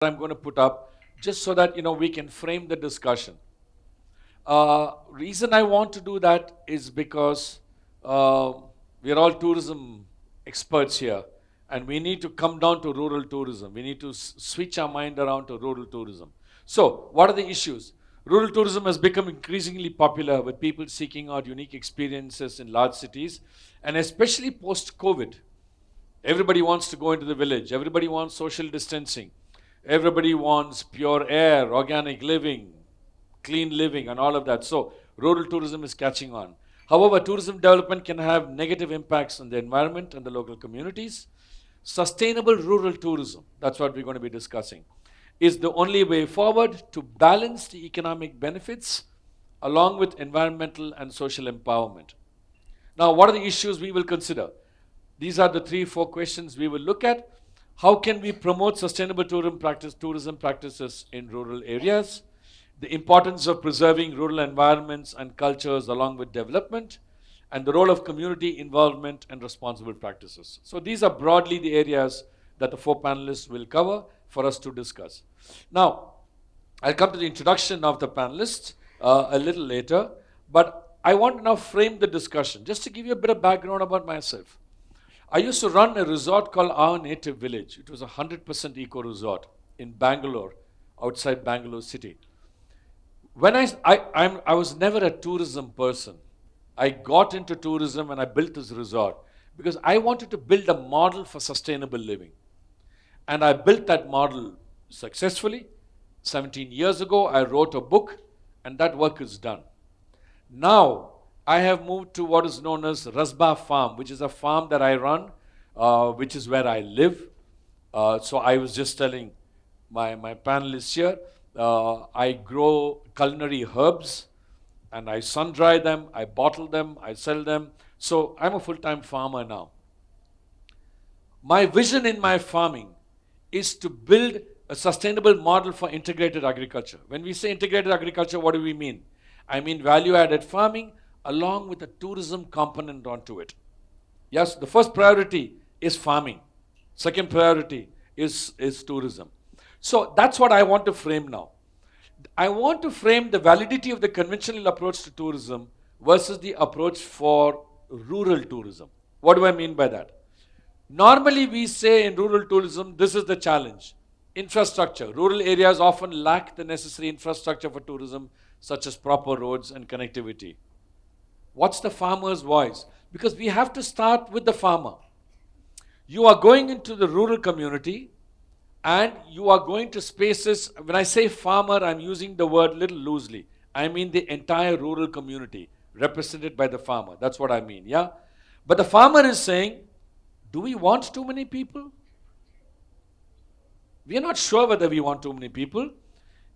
I'm going to put up just so that we can frame the discussion. Reason I want to do that is because uh, we're all tourism experts here, and we need to come down to rural tourism. We need to switch our mind around to rural tourism. So, what are the issues? Rural tourism has become increasingly popular with people seeking out unique experiences in large cities, and especially post COVID. Everybody wants to go into the village. Everybody wants social distancing. Everybody wants pure air, organic living, clean living, and all of that. So, rural tourism is catching on. However, tourism development can have negative impacts on the environment and the local communities. Sustainable rural tourism, that's what we're going to be discussing, is the only way forward to balance the economic benefits along with environmental and social empowerment. Now, what are the issues we will consider? These are the 3-4 questions we will look at. How can we promote sustainable tourism practices in rural areas? The importance of preserving rural environments and cultures along with development, and the role of community involvement and responsible practices. So these are broadly the areas that the 4 panelists will cover for us to discuss. Now, I'll come to the introduction of the panelists a little later, but I want to now frame the discussion, just to give you a bit of background about myself. I used to run a resort called Our Native Village. It was a 100% eco resort in Bangalore, outside Bangalore city. When I was never a tourism person. I got into tourism and I built this resort because I wanted to build a model for sustainable living. And I built that model successfully. 17 years ago, I wrote a book, and that work is done. Now, I have moved to what is known as Rasba Farm, which is a farm that I run, which is where I live. So I was just telling my panelists here, I grow culinary herbs, and I sun dry them, I bottle them, I sell them. So I'm a full-time farmer now. My vision in my farming is to build a sustainable model for integrated agriculture. When we say integrated agriculture, what do we mean? I mean value-added farming along with a tourism component onto it. Yes, the first priority is farming. Second priority is tourism. So that's what I want to frame now. I want to frame the validity of the conventional approach to tourism versus the approach for rural tourism. What do I mean by that? Normally we say in rural tourism, this is the challenge. Infrastructure. Rural areas often lack the necessary infrastructure for tourism, such as proper roads and connectivity. What's the farmer's voice? Because we have to start with the farmer. You are going into the rural community and you are going to spaces. When I say farmer, I'm using the word little loosely. I mean the entire rural community represented by the farmer. That's what I mean, yeah? But the farmer is saying, do we want too many people? We are not sure whether we want too many people.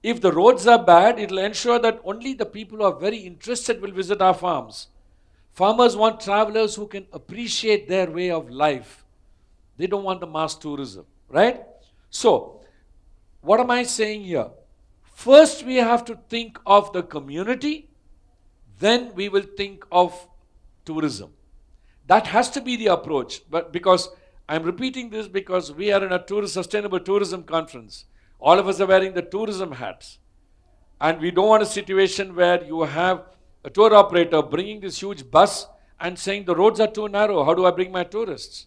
If the roads are bad, it will ensure that only the people who are very interested will visit our farms. Farmers want travelers who can appreciate their way of life. They don't want the mass tourism, right? So, what am I saying here? First, we have to think of the community, then we will think of tourism. That has to be the approach, but because I'm repeating this because we are in a sustainable tourism conference. All of us are wearing the tourism hats. And we don't want a situation where you have a tour operator bringing this huge bus and saying the roads are too narrow. How do I bring my tourists?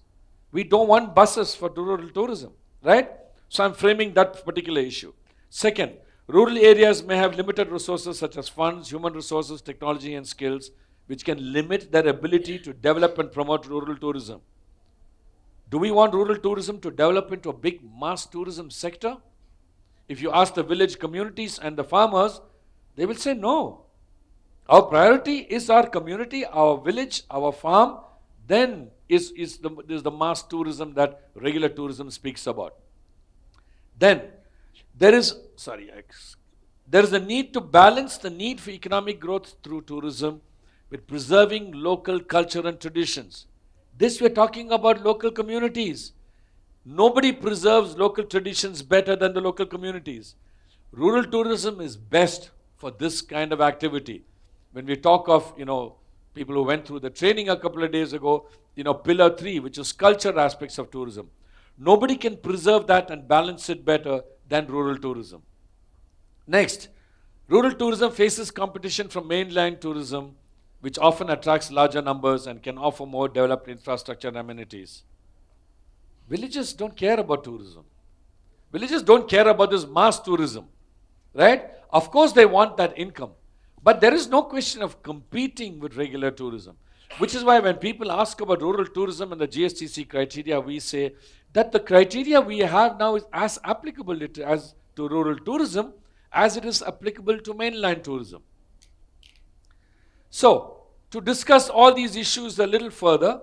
We don't want buses for rural tourism, right? So I'm framing that particular issue. Second, rural areas may have limited resources such as funds, human resources, technology, and skills, which can limit their ability to develop and promote rural tourism. Do we want rural tourism to develop into a big mass tourism sector? If you ask the village communities and the farmers, they will say no. Our priority is our community, our village, our farm, then is the mass tourism that regular tourism speaks about. Then, there is a need to balance the need for economic growth through tourism with preserving local culture and traditions. This we're talking about local communities. Nobody preserves local traditions better than the local communities. Rural tourism is best for this kind of activity. When we talk of, people who went through the training a couple of days ago, pillar 3, which is culture aspects of tourism. Nobody can preserve that and balance it better than rural tourism. Next, rural tourism faces competition from mainland tourism, which often attracts larger numbers and can offer more developed infrastructure and amenities. Villages don't care about tourism. Villages don't care about this mass tourism, right? Of course, they want that income. But there is no question of competing with regular tourism, which is why when people ask about rural tourism and the GSTC criteria, we say that the criteria we have now is as applicable as to rural tourism as it is applicable to mainland tourism. So, to discuss all these issues a little further,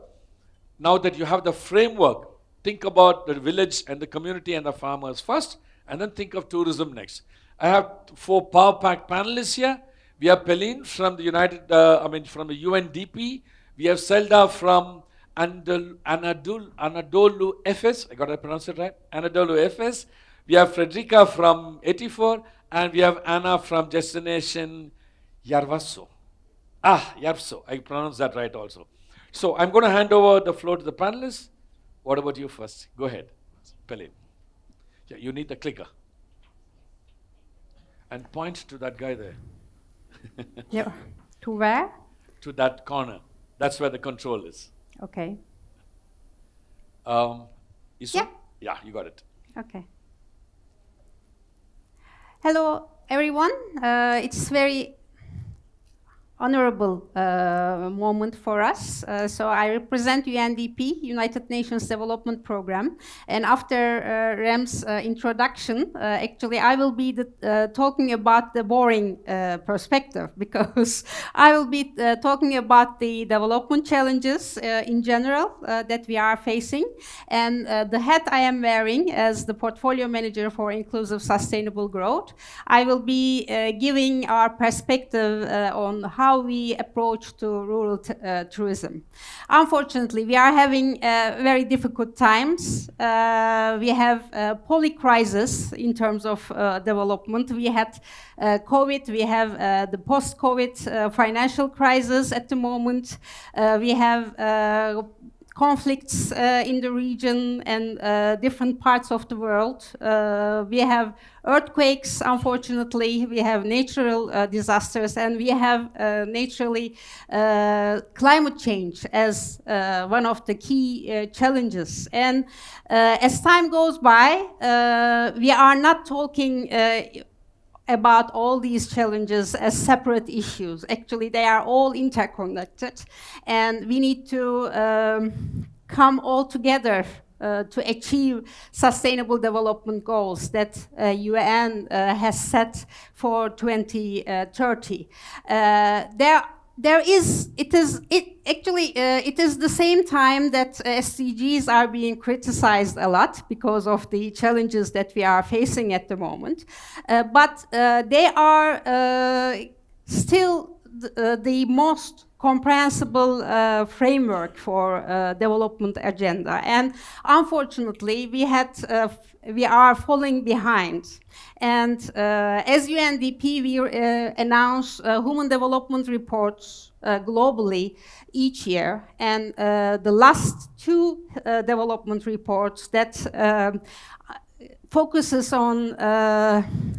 now that you have the framework, think about the village and the community and the farmers first, and then think of tourism next. I have 4 power-packed panelists here. We have Pelin from the from the UNDP. We have Selda from Anadolu Efes. I got to pronounce it right. Anadolu Efes. We have Frederica from 84, and we have Anna from Destination Yarvaso. Yarvso. I pronounced that right also. So I'm going to hand over the floor to the panelists. What about you first? Go ahead, Pelin. Yeah, you need the clicker. And point to that guy there. Yeah. To where? To that corner. That's where the control is. Okay. Isu? Yeah. Yeah, you got it. Okay. Hello, everyone. It's very honorable moment for us. So I represent UNDP, United Nations Development Program. And after Rem's introduction, actually I will be talking about the boring perspective, because I will be talking about the development challenges in general that we are facing. And the hat I am wearing as the portfolio manager for inclusive sustainable growth, I will be giving our perspective on how we approach to rural tourism. Unfortunately, we are having very difficult times. We have poly crisis in terms of development. We had COVID, we have the post-COVID financial crisis at the moment. We have conflicts in the region and different parts of the world. We have earthquakes, unfortunately, we have natural disasters, and we have naturally climate change as one of the key challenges. And as time goes by, we are not talking about all these challenges as separate issues. Actually, they are all interconnected, and we need to come all together to achieve sustainable development goals that UN has set for 2030. It is the same time that SDGs are being criticized a lot because of the challenges that we are facing at the moment. But they are still the most comprehensible framework for development agenda. And unfortunately, we are falling behind. And as UNDP, we announce human development reports globally each year. And the last 2 development reports that focuses on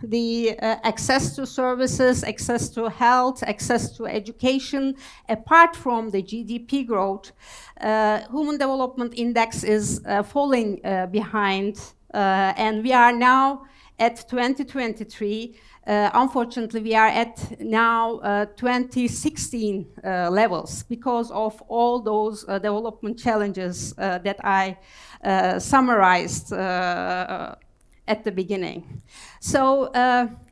the access to services, access to health, access to education, apart from the GDP growth. Human Development Index is falling behind, and we are now at 2023. Unfortunately, we are at now 2016 levels because of all those development challenges that I summarized at the beginning. So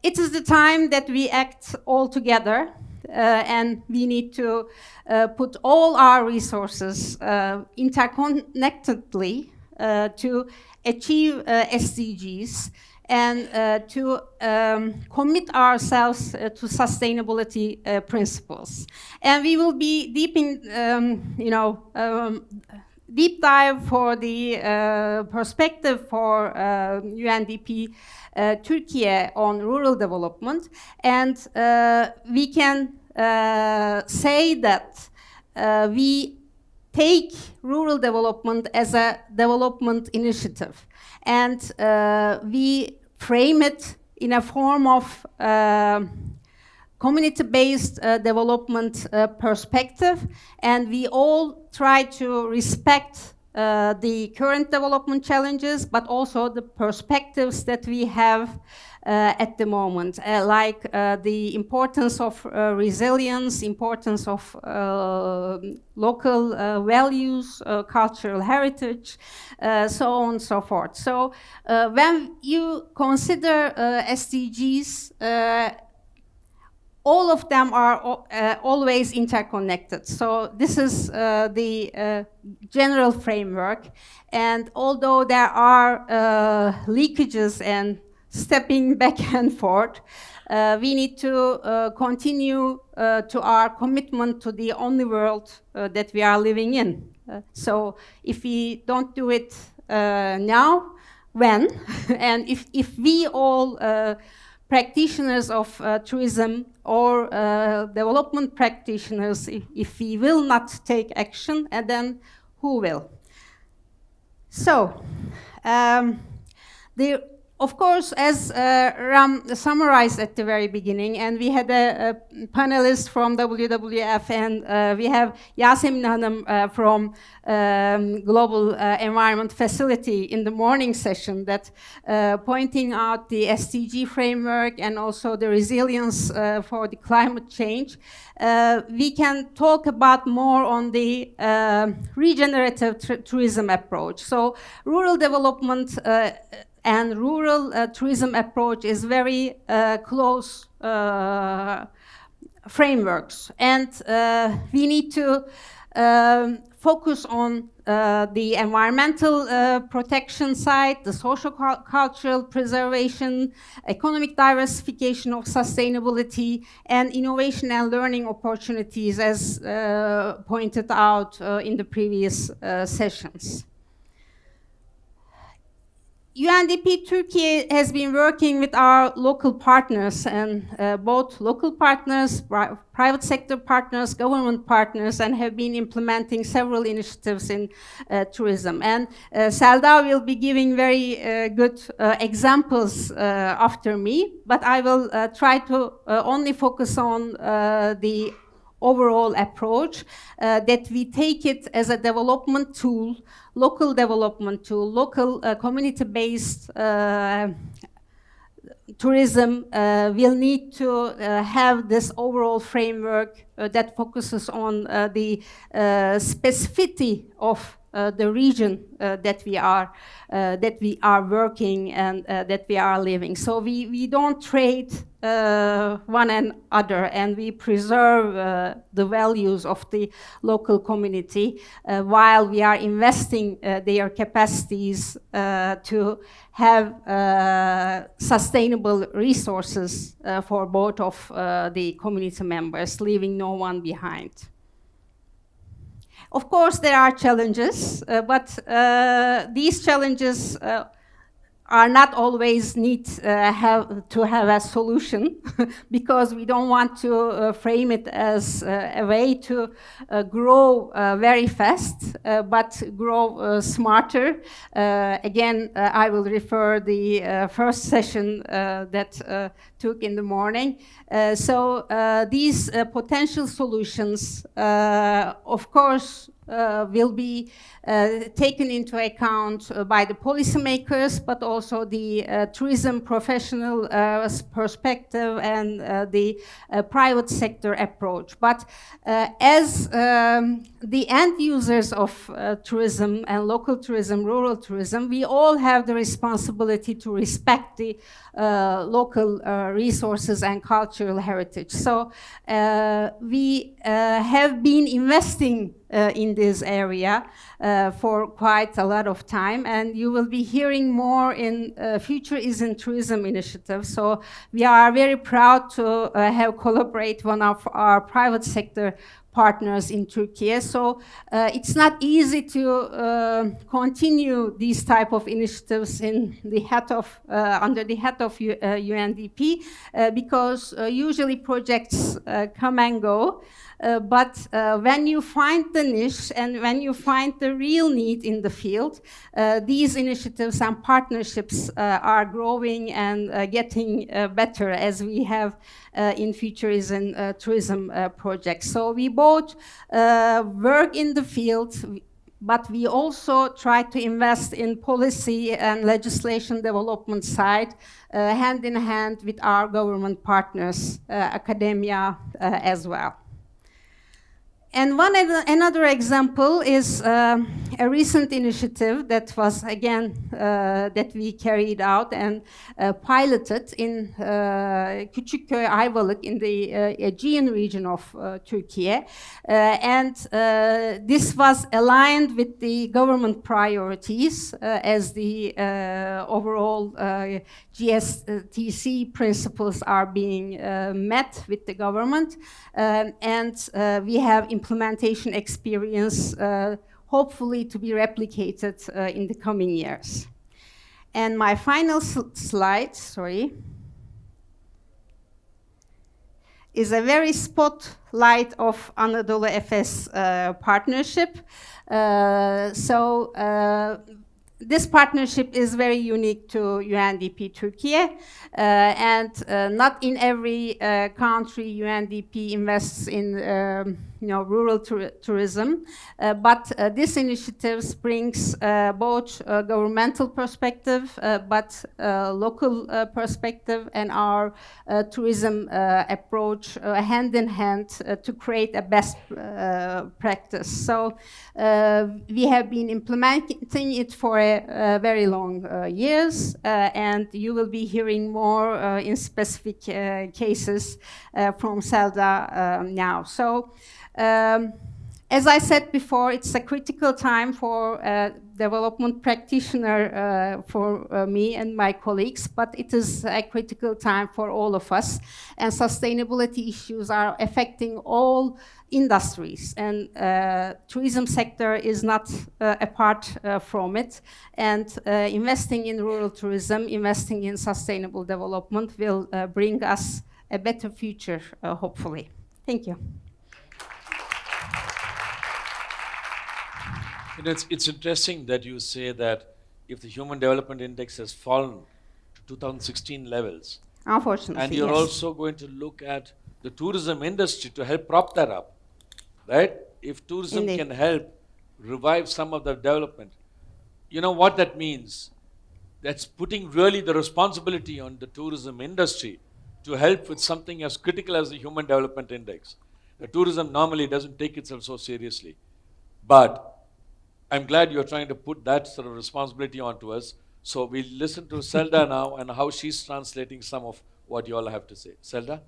it is the time that we act all together, and we need to put all our resources interconnectedly to achieve SDGs and to commit ourselves to sustainability principles. And we will be deep dive for the perspective for UNDP Turkey on rural development. And we can say that we take rural development as a development initiative. And we frame it in a form of community-based development perspective, and we all try to respect the current development challenges, but also the perspectives that we have at the moment, like the importance of resilience, importance of local values, cultural heritage, so on and so forth. So when you consider SDGs, all of them are always interconnected. So this is the general framework. And although there are leakages and stepping back and forth, we need to continue to our commitment to the only world that we are living in. So if we don't do it now, when? And if we all practitioners of tourism or development practitioners, if we will not take action, and then who will? So, of course, as Ram summarized at the very beginning, and we had a panelist from WWF, and we have Yasemin Hanım from Global Environment Facility in the morning session that pointing out the SDG framework and also the resilience for the climate change. We can talk about more on the regenerative tourism approach. So rural development and rural tourism approach is very close frameworks, and we need to focus on the environmental protection side, the social-cultural preservation, economic diversification of sustainability, and innovation and learning opportunities, as pointed out in the previous sessions. UNDP Turkey has been working with our local partners, and both local partners, private sector partners, government partners, and have been implementing several initiatives in tourism. And Selda will be giving very good examples after me, but I will try to only focus on the overall approach, that we take it as a development tool, local development tool, local community-based tourism will need to have this overall framework that focuses on the specificity of the region that we are working and that we are living. So we don't trade one another, and we preserve the values of the local community while we are investing their capacities to have sustainable resources for both of the community members, leaving no one behind. Of course, there are challenges, but these challenges are not always need to have a solution because we don't want to frame it as a way to grow very fast, but grow smarter. Again, I will refer the first session that took in the morning. So these potential solutions, of course, will be taken into account by the policymakers, but also the tourism professional perspective and the private sector approach. But as the end users of tourism and local tourism, rural tourism, we all have the responsibility to respect the local resources and cultural heritage. So we have been investing in this area for quite a lot of time, and you will be hearing more in Future is in Tourism initiative. So we are very proud to have collaborated one of our private sector partners in Turkey. So it's not easy to continue these type of initiatives in the head of, under the head of UNDP because usually projects come and go. But when you find the niche and when you find the real need in the field, these initiatives and partnerships are growing and getting better as we have in Futures in Tourism projects. So we both work in the field, but we also try to invest in policy and legislation development side, hand in hand with our government partners, academia as well. And another example is a recent initiative that was, again, that we carried out and piloted in Küçükköy, Ayvalık in the Aegean region of Turkey. And this was aligned with the government priorities as the overall GSTC principles are being met with the government. And we have implementation experience, hopefully to be replicated in the coming years. And my final slide, is a very spotlight of Anadolu Efes partnership. This partnership is very unique to UNDP Turkey, and not in every country UNDP invests in rural tourism, but this initiative brings both governmental perspective, but local perspective and our tourism approach hand in hand to create a best practice. So we have been implementing it for a very long years, and you will be hearing more in specific cases from Selda now. So, as I said before, it's a critical time for development practitioner for me and my colleagues, but it is a critical time for all of us. And sustainability issues are affecting all industries, and tourism sector is not apart from it. And investing in rural tourism, investing in sustainable development will bring us a better future, hopefully. Thank you. It's interesting that you say that if the Human Development Index has fallen to 2016 levels, unfortunately, and you're yes. also going to look at the tourism industry to help prop that up, right? If tourism Indeed. can help revive some of the development, you know what that means? That's putting really the responsibility on the tourism industry to help with something as critical as the Human Development Index. The tourism normally doesn't take itself so seriously, but I'm glad you're trying to put that sort of responsibility onto us. So we'll listen to Selda now and how she's translating some of what you all have to say. Selda?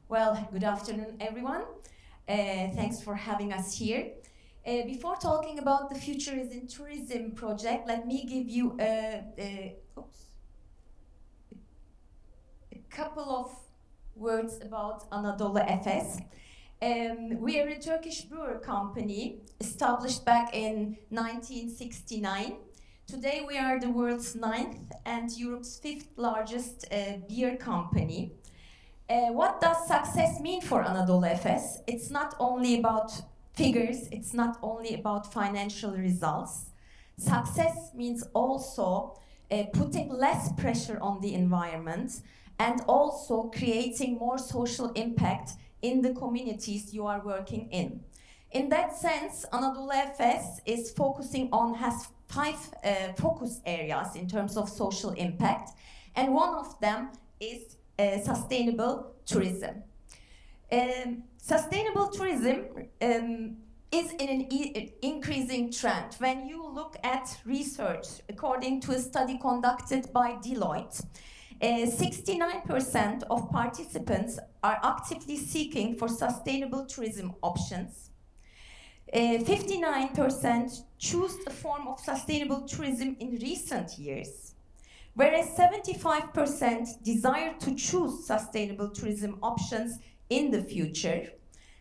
Well, good afternoon, everyone. Thanks for having us here. Before talking about the Futures in Tourism project, let me give you a couple of words about Anadolu Efes. We are a Turkish brewer company established back in 1969. Today we are the world's 9th and Europe's 5th largest beer company. What does success mean for Anadolu Efes? It's not only about figures, it's not only about financial results. Success means also putting less pressure on the environment and also creating more social impact in the communities you are working in. In that sense, Anadolu Efes is has 5 focus areas in terms of social impact, and one of them is sustainable tourism. Sustainable tourism is in an increasing trend. When you look at research, according to a study conducted by Deloitte, 69% of participants are actively seeking for sustainable tourism options. 59% choose a form of sustainable tourism in recent years, whereas 75% desire to choose sustainable tourism options in the future.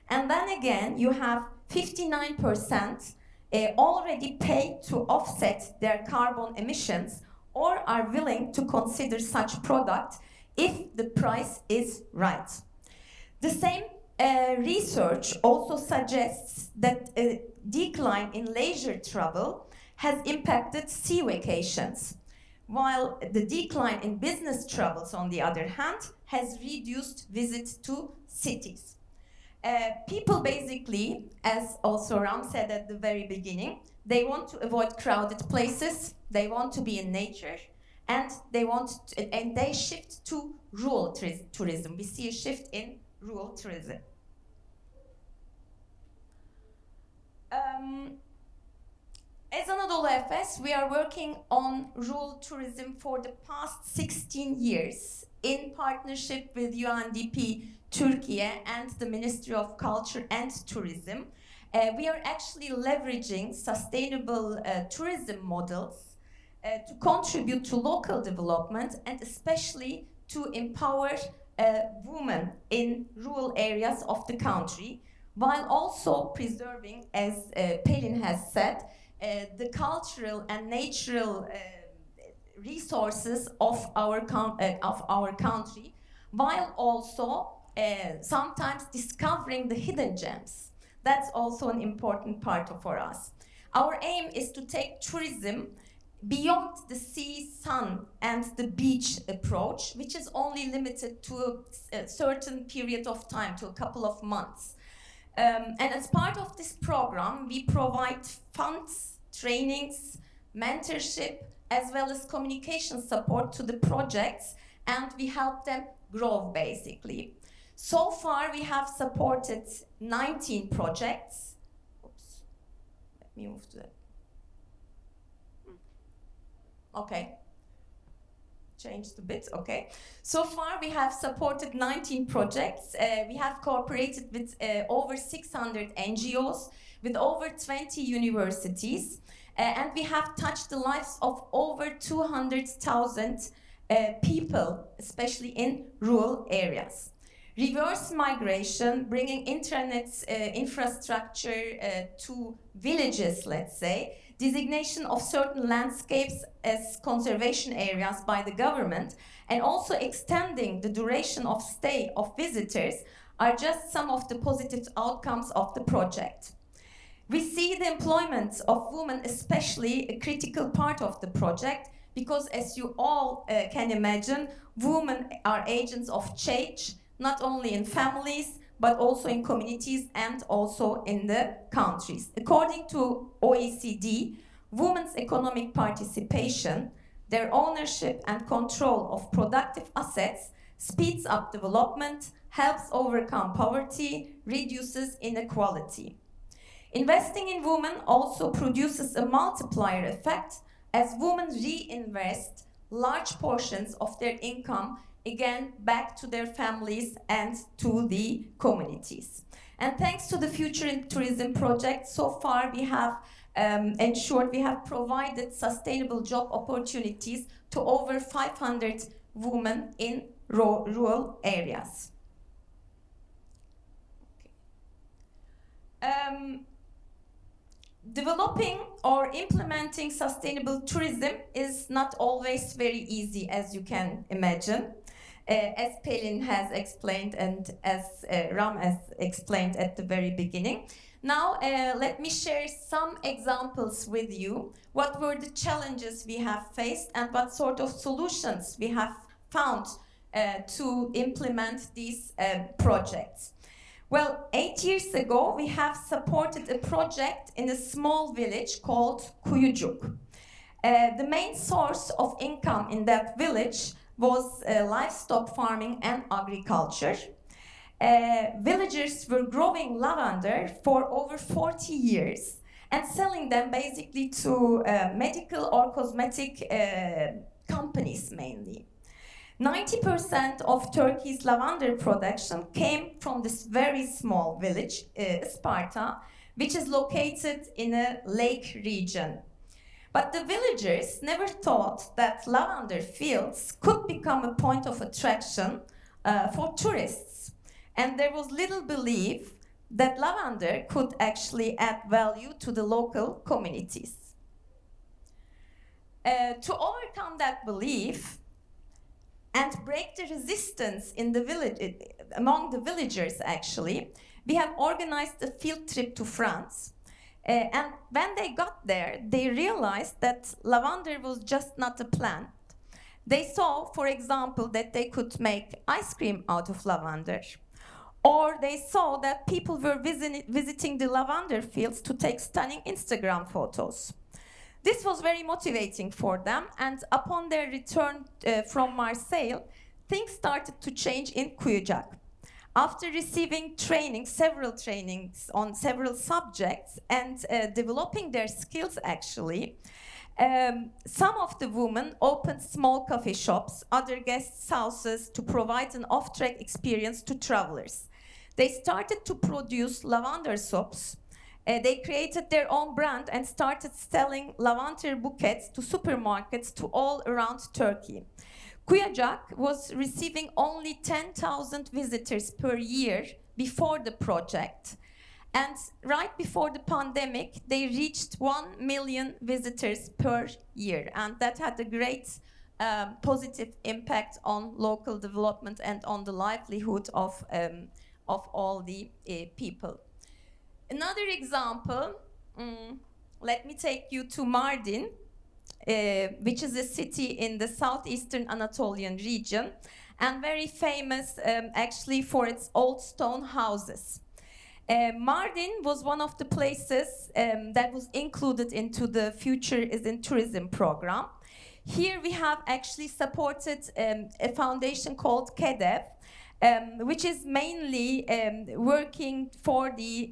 And then again, you have 59% already pay to offset their carbon emissions or are willing to consider such product if the price is right. The same research also suggests that a decline in leisure travel has impacted sea vacations, while the decline in business travels, on the other hand, has reduced visits to cities. People basically, as also Ram said at the very beginning, they want to avoid crowded places, they want to be in nature, and they shift to rural tourism. We see a shift in rural tourism. As Anadolu Efes, we are working on rural tourism for the past 16 years in partnership with UNDP Turkey and the Ministry of Culture and Tourism. We are actually leveraging sustainable tourism models to contribute to local development and especially to empower women in rural areas of the country, while also preserving, as Pelin has said, the cultural and natural resources of our country, while also sometimes discovering the hidden gems. That's also an important part for us. Our aim is to take tourism beyond the sea, sun, and the beach approach, which is only limited to a certain period of time, to a couple of months. And as part of this program, we provide funds, trainings, mentorship, as well as communication support to the projects, and we help them grow, basically. So far, we have supported 19 projects. Oops. Let me move to that. Okay. Changed a bit, okay. So far, we have supported 19 projects. We have cooperated with over 600 NGOs, with over 20 universities, and we have touched the lives of over 200,000 people, especially in rural areas. Reverse migration, bringing internet infrastructure to villages, let's say, designation of certain landscapes as conservation areas by the government, and also extending the duration of stay of visitors are just some of the positive outcomes of the project. We see the employment of women especially a critical part of the project because, as you all can imagine, women are agents of change, not only in families, but also in communities and also in the countries. According to OECD, women's economic participation, their ownership and control of productive assets speeds up development, helps overcome poverty, reduces inequality. Investing in women also produces a multiplier effect as women reinvest large portions of their income again back to their families and to the communities. And thanks to the Future in Tourism project, so far we have ensured we have provided sustainable job opportunities to over 500 women in rural areas. Okay. Developing or implementing sustainable tourism is not always very easy, as you can imagine. As Pelin has explained and as Ram has explained at the very beginning. Now, let me share some examples with you. What were the challenges we have faced and what sort of solutions we have found to implement these projects. Well, 8 years ago, we have supported a project in a small village called Kuyucuk. The main source of income in that village was livestock farming and agriculture. Villagers were growing lavender for over 40 years and selling them basically to medical or cosmetic companies mainly. 90% of Turkey's lavender production came from this very small village, Sparta, which is located in a lake region. But the villagers never thought that lavender fields could become a point of attraction for tourists. And there was little belief that lavender could actually add value to the local communities. To overcome that belief and break the resistance in the village, among the villagers actually, we have organized a field trip to France. And when they got there, they realized that lavender was just not a plant. They saw, for example, that they could make ice cream out of lavender. Or they saw that people were visiting the lavender fields to take stunning Instagram photos. This was very motivating for them, and upon their return from Marseille, things started to change in Cuyahoga. After receiving several trainings on several subjects and developing their skills actually, some of the women opened small coffee shops, other guest houses to provide an off-track experience to travelers. They started to produce lavender soaps. They created their own brand and started selling lavender bouquets to supermarkets to all around Turkey. Cuyahoga was receiving only 10,000 visitors per year before the project. And right before the pandemic, they reached 1 million visitors per year. And that had a great positive impact on local development and on the livelihood of all the people. Another example, let me take you to Mardin, which is a city in the southeastern Anatolian region and very famous actually for its old stone houses. Mardin was one of the places that was included into the Future is in Tourism program. Here we have actually supported a foundation called KEDEV, which is mainly working for the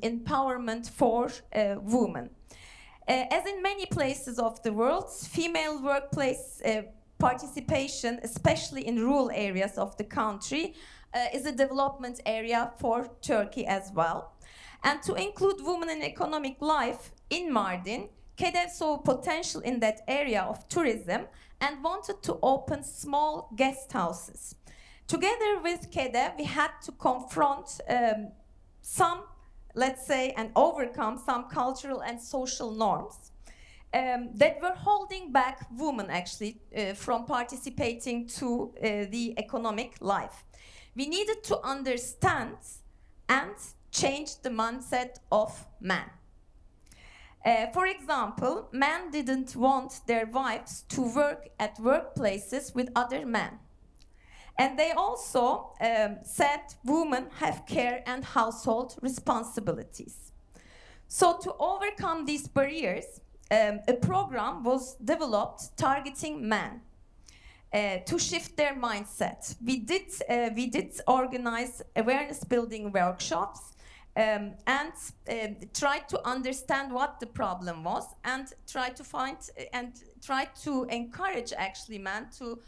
empowerment for women. As in many places of the world, female workplace participation, especially in rural areas of the country, is a development area for Turkey as well. And to include women in economic life in Mardin, KEDEV saw potential in that area of tourism and wanted to open small guest houses. Together with KEDEV, we had to confront some, let's say, and overcome some cultural and social norms that were holding back women actually from participating to the economic life. We needed to understand and change the mindset of men. For example, men didn't want their wives to work at workplaces with other men. And they also said women have care and household responsibilities. So to overcome these barriers, a program was developed targeting men to shift their mindset. We did organize awareness building workshops and tried to understand what the problem was and try to encourage actually men to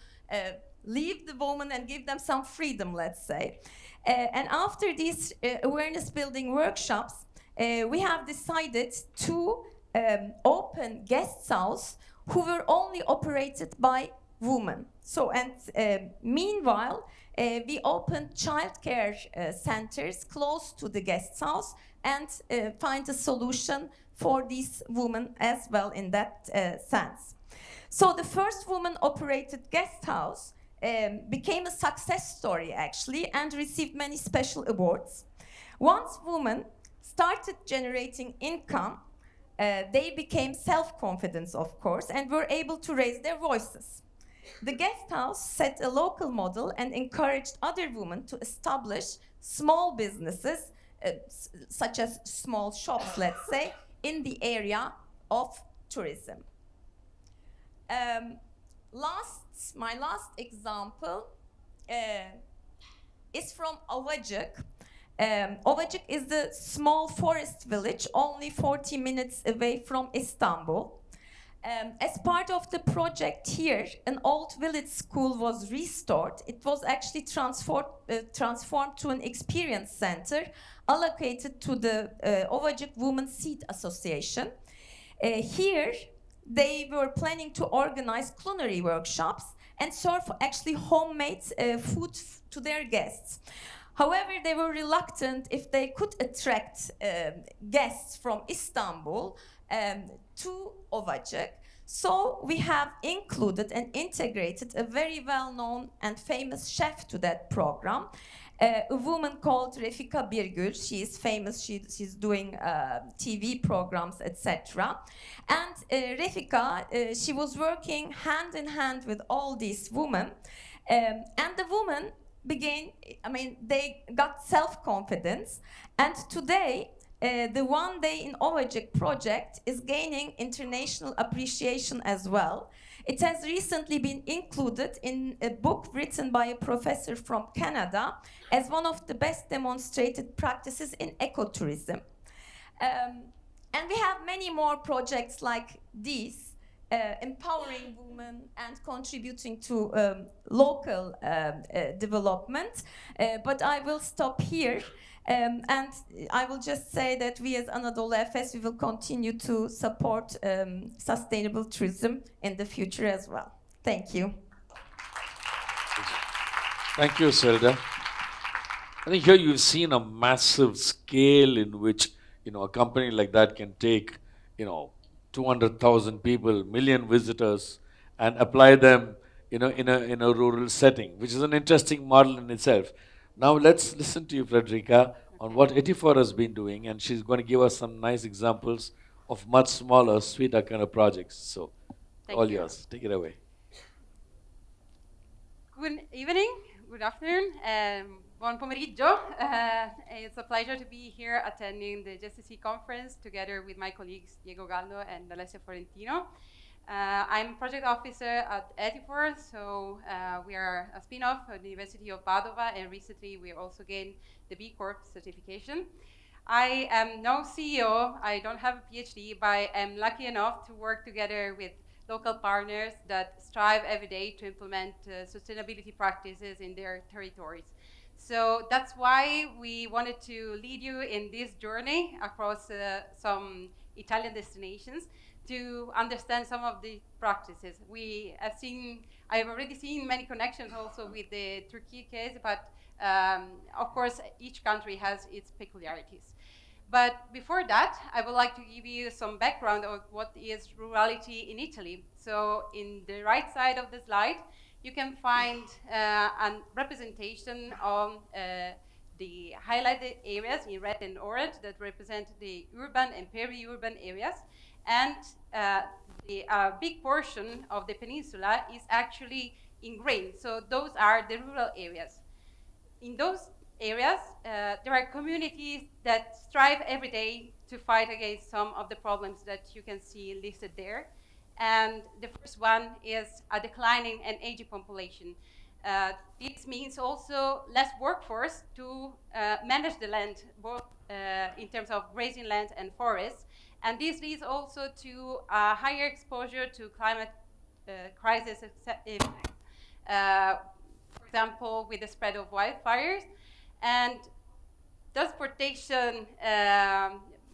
leave the woman and give them some freedom, let's say. And after these awareness building workshops, we have decided to open guest houses who were only operated by women. So, and meanwhile, we opened childcare centers close to the guest house and find a solution for these women as well in that sense. So the first woman-operated guest house became a success story actually and received many special awards. Once women started generating income, they became self-confident, of course, and were able to raise their voices. The guest house set a local model and encouraged other women to establish small businesses, such as small shops, let's say, in the area of tourism. My last example is from Ovacık. Ovacık is a small forest village only 40 minutes away from Istanbul. As part of the project here, an old village school was restored. It was actually transformed to an experience center allocated to the Ovacık Women Seed Association. Here, they were planning to organize culinary workshops and serve actually homemade food to their guests. However, they were reluctant if they could attract guests from Istanbul to Ovacık. So we have included and integrated a very well-known and famous chef to that program, a woman called Refika Birgül. She is famous. She's doing TV programs, etc. And Refika, she was working hand in hand with all these women, and the women they got self-confidence, and today the One Day in Ovacık project is gaining international appreciation as well. It has recently been included in a book written by a professor from Canada as one of the best demonstrated practices in ecotourism. And we have many more projects like these, empowering women and contributing to local development. But I will stop here. And I will just say that we as Anadolu Efes, we will continue to support sustainable tourism in the future as well. Thank you. Thank you, Selda. I think here you've seen a massive scale in which, a company like that can take, 200,000 people, million visitors, and apply them, in a rural setting, which is an interesting model in itself. Now let's listen to you, Frederica, on what 84 has been doing, and she's going to give us some nice examples of much smaller, sweeter kind of projects. So, all yours. Take it away. Good evening, good afternoon, buon pomeriggio. It's a pleasure to be here attending the GSTC conference together with my colleagues Diego Gallo and Alessia Florentino. I'm project officer at 84, so we are a spin-off of the University of Padova, and recently we also gained the B Corp certification. I am no CEO, I don't have a PhD, but I am lucky enough to work together with local partners that strive every day to implement sustainability practices in their territories. So that's why we wanted to lead you in this journey across some Italian destinations to understand some of the practices. I've already seen many connections also with the Turkey case, but of course each country has its peculiarities. But before that, I would like to give you some background of what is rurality in Italy. So in the right side of the slide, you can find a representation of the highlighted areas in red and orange that represent the urban and peri-urban areas. And a big portion of the peninsula is actually in green. So those are the rural areas. In those areas, there are communities that strive every day to fight against some of the problems that you can see listed there. And the first one is a declining and aging population. This means also less workforce to manage the land, both in terms of grazing land and forests. And this leads also to a higher exposure to climate crisis effects. For example, with the spread of wildfires and transportation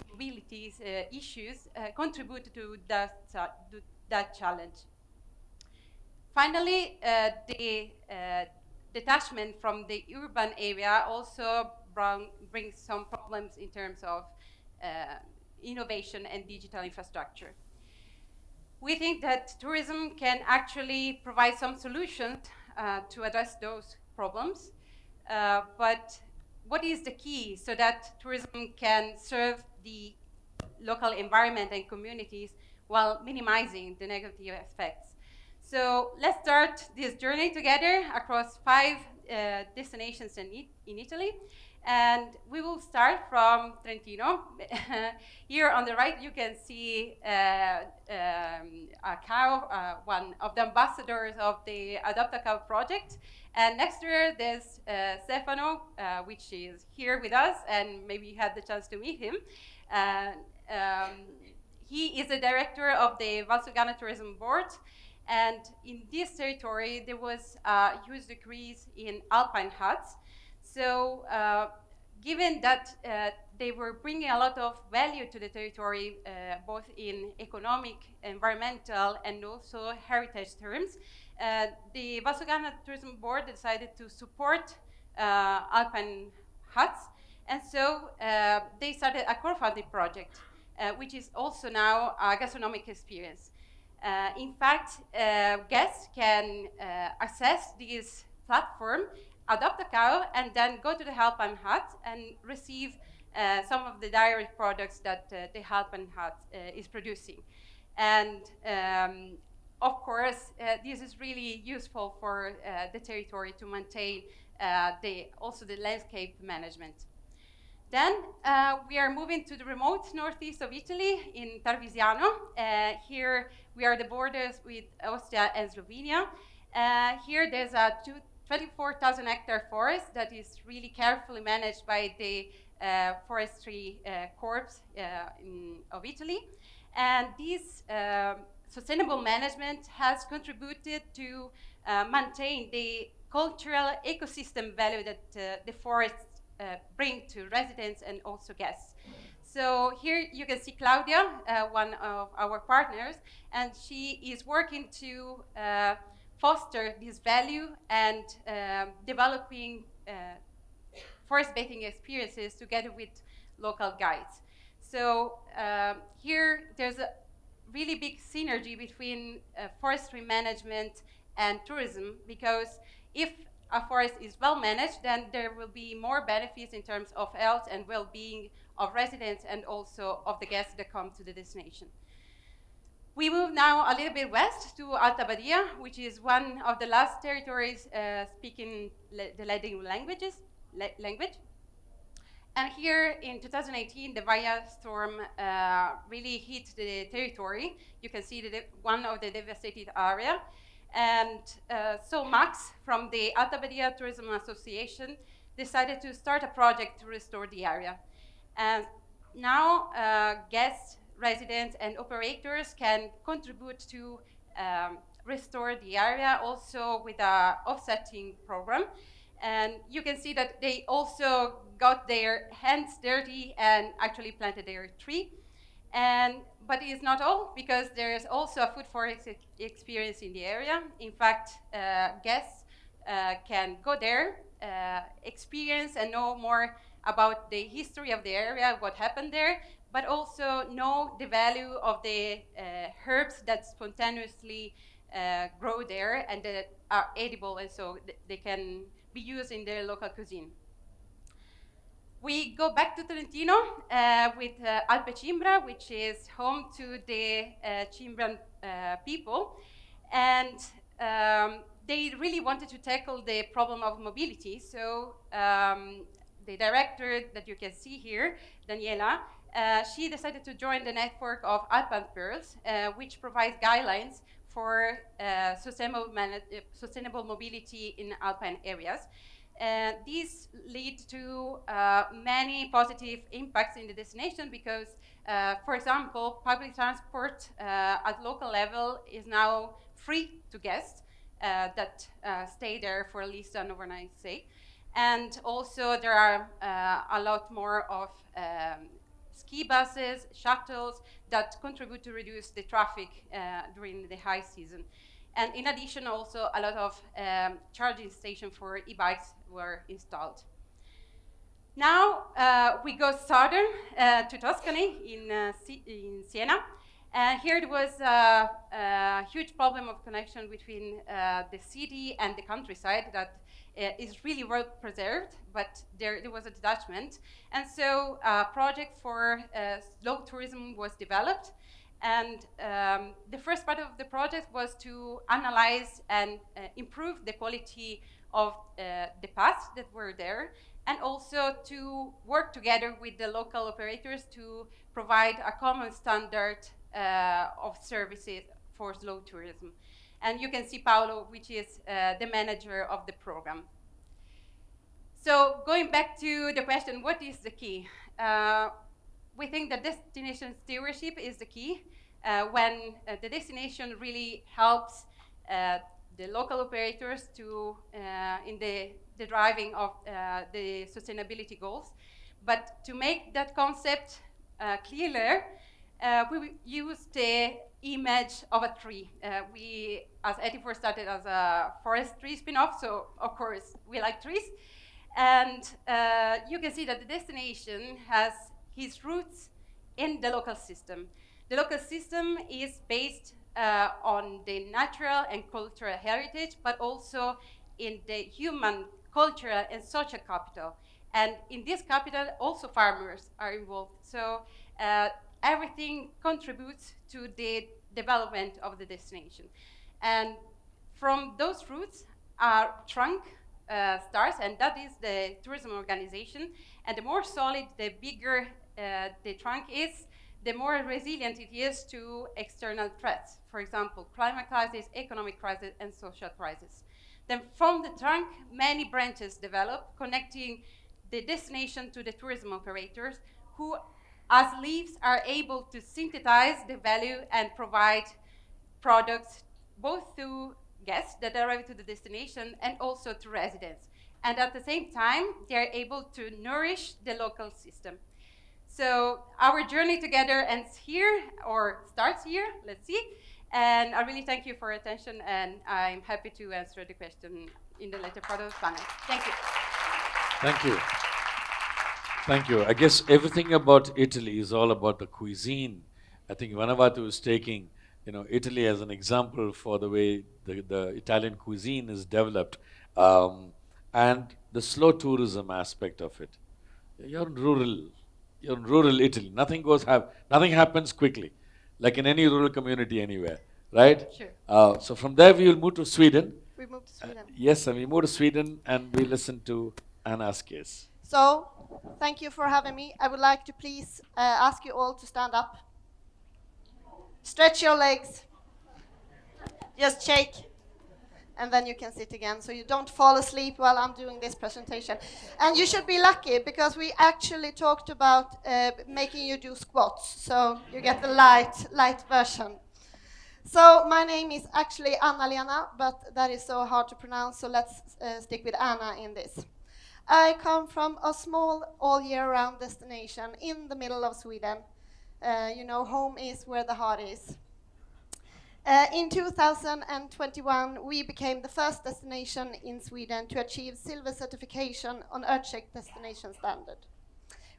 mobility issues contribute to that challenge. Finally, the detachment from the urban area also brings some problems in terms of innovation and digital infrastructure. We think that tourism can actually provide some solutions to address those problems, but what is the key so that tourism can serve the local environment and communities while minimizing the negative effects? So let's start this journey together across 5 destinations in Italy. And we will start from Trentino. Here on the right, you can see a cow, one of the ambassadors of the Adopt a Cow project. And next to her, there's Stefano, which is here with us, and maybe you had the chance to meet him. he is the director of the Valsugana Tourism Board. And in this territory, there was a huge decrease in alpine huts. So given that they were bringing a lot of value to the territory, both in economic, environmental, and also heritage terms, the Valsugana Tourism Board decided to support alpine huts. And so they started a crowdfunding project, which is also now a gastronomic experience. In fact, guests can access this platform, adopt a cow, and then go to the alpine hut and receive some of the dairy products that the alpine hut is producing. And of course, this is really useful for the territory to maintain also the landscape management. Then we are moving to the remote northeast of Italy in Tarvisiano. Here we are the borders with Austria and Slovenia. Here there's a 24,000 hectare forest that is really carefully managed by the Forestry Corps of Italy. And this sustainable management has contributed to maintain the cultural ecosystem value that the forests bring to residents and also guests. So here you can see Claudia, one of our partners, and she is working to foster this value and developing forest bathing experiences together with local guides. So here there's a really big synergy between forestry management and tourism, because if a forest is well managed, then there will be more benefits in terms of health and well-being of residents and also of the guests that come to the destination. We move now a little bit west to Alta Badia, which is one of the last territories speaking the Ladin language. And here in 2018, the Vaya storm really hit the territory. You can see one of the devastated area. And so Max from the Alta Badia Tourism Association decided to start a project to restore the area. And now guests, residents, and operators can contribute to restore the area, also with an offsetting program. And you can see that they also got their hands dirty and actually planted their tree. But it is not all, because there is also a food forest experience in the area. In fact, guests can go there, experience and know more about the history of the area, what happened there, but also know the value of the herbs that spontaneously grow there and that are edible, and so they can be used in their local cuisine. We go back to Trentino with Alpe Cimbra, which is home to the Cimbrian people. And they really wanted to tackle the problem of mobility. So the director that you can see here, Daniela, she decided to join the network of Alpine Pearls, which provides guidelines for sustainable mobility in alpine areas. These lead to many positive impacts in the destination because, for example, public transport at local level is now free to guests that stay there for at least an overnight stay. And also there are a lot more of ski buses, shuttles that contribute to reduce the traffic during the high season. And in addition, also a lot of charging stations for e-bikes were installed. Now we go southern to Tuscany in Siena. And here there was a huge problem of connection between the city and the countryside that is really well preserved, but there was a detachment. And so a project for slow tourism was developed. And the first part of the project was to analyze and improve the quality of the paths that were there, and also to work together with the local operators to provide a common standard of services for slow tourism. And you can see Paolo, which is the manager of the program. So going back to the question, what is the key? we think that destination stewardship is the key when the destination really helps the local operators to in the driving of the sustainability goals. But to make that concept clearer, we use the image of a tree. We, as 84, started as a forestry spin-off, so of course we like trees. And you can see that the destination has its roots in the local system. The local system is based on the natural and cultural heritage, but also in the human, cultural, and social capital. And in this capital, also farmers are involved. So everything contributes to the development of the destination. And from those roots, our trunk starts, and that is the tourism organization. And the more solid, the bigger the trunk is, the more resilient it is to external threats. For example, climate crisis, economic crisis, and social crisis. Then from the trunk, many branches develop, connecting the destination to the tourism operators, who, as leaves, are able to synthesize the value and provide products both to guests that arrive to the destination and also to residents. And at the same time, they are able to nourish the local system. So our journey together ends here, or starts here, let's see. And I really thank you for your attention, and I'm happy to answer the question in the later part of the panel. Thank you. Thank you. Thank you. I guess everything about Italy is all about the cuisine. I think Vanavatu is taking, Italy as an example for the way the Italian cuisine is developed, and the slow tourism aspect of it. You're in rural Italy. Nothing happens quickly, like in any rural community anywhere, right? Sure. So from there we will move to Sweden. We move to Sweden. Yes, and we move to Sweden and we listen to Anna's case. So, thank you for having me. I would like to please ask you all to stand up. Stretch your legs. Just shake. And then you can sit again, so you don't fall asleep while I'm doing this presentation. And you should be lucky, because we actually talked about making you do squats, so you get the light version. So my name is actually Anna-Lena, but that is so hard to pronounce, so let's stick with Anna in this. I come from a small all-year-round destination in the middle of Sweden. Home is where the heart is. In 2021, we became the first destination in Sweden to achieve silver certification on Earthcheck destination standard,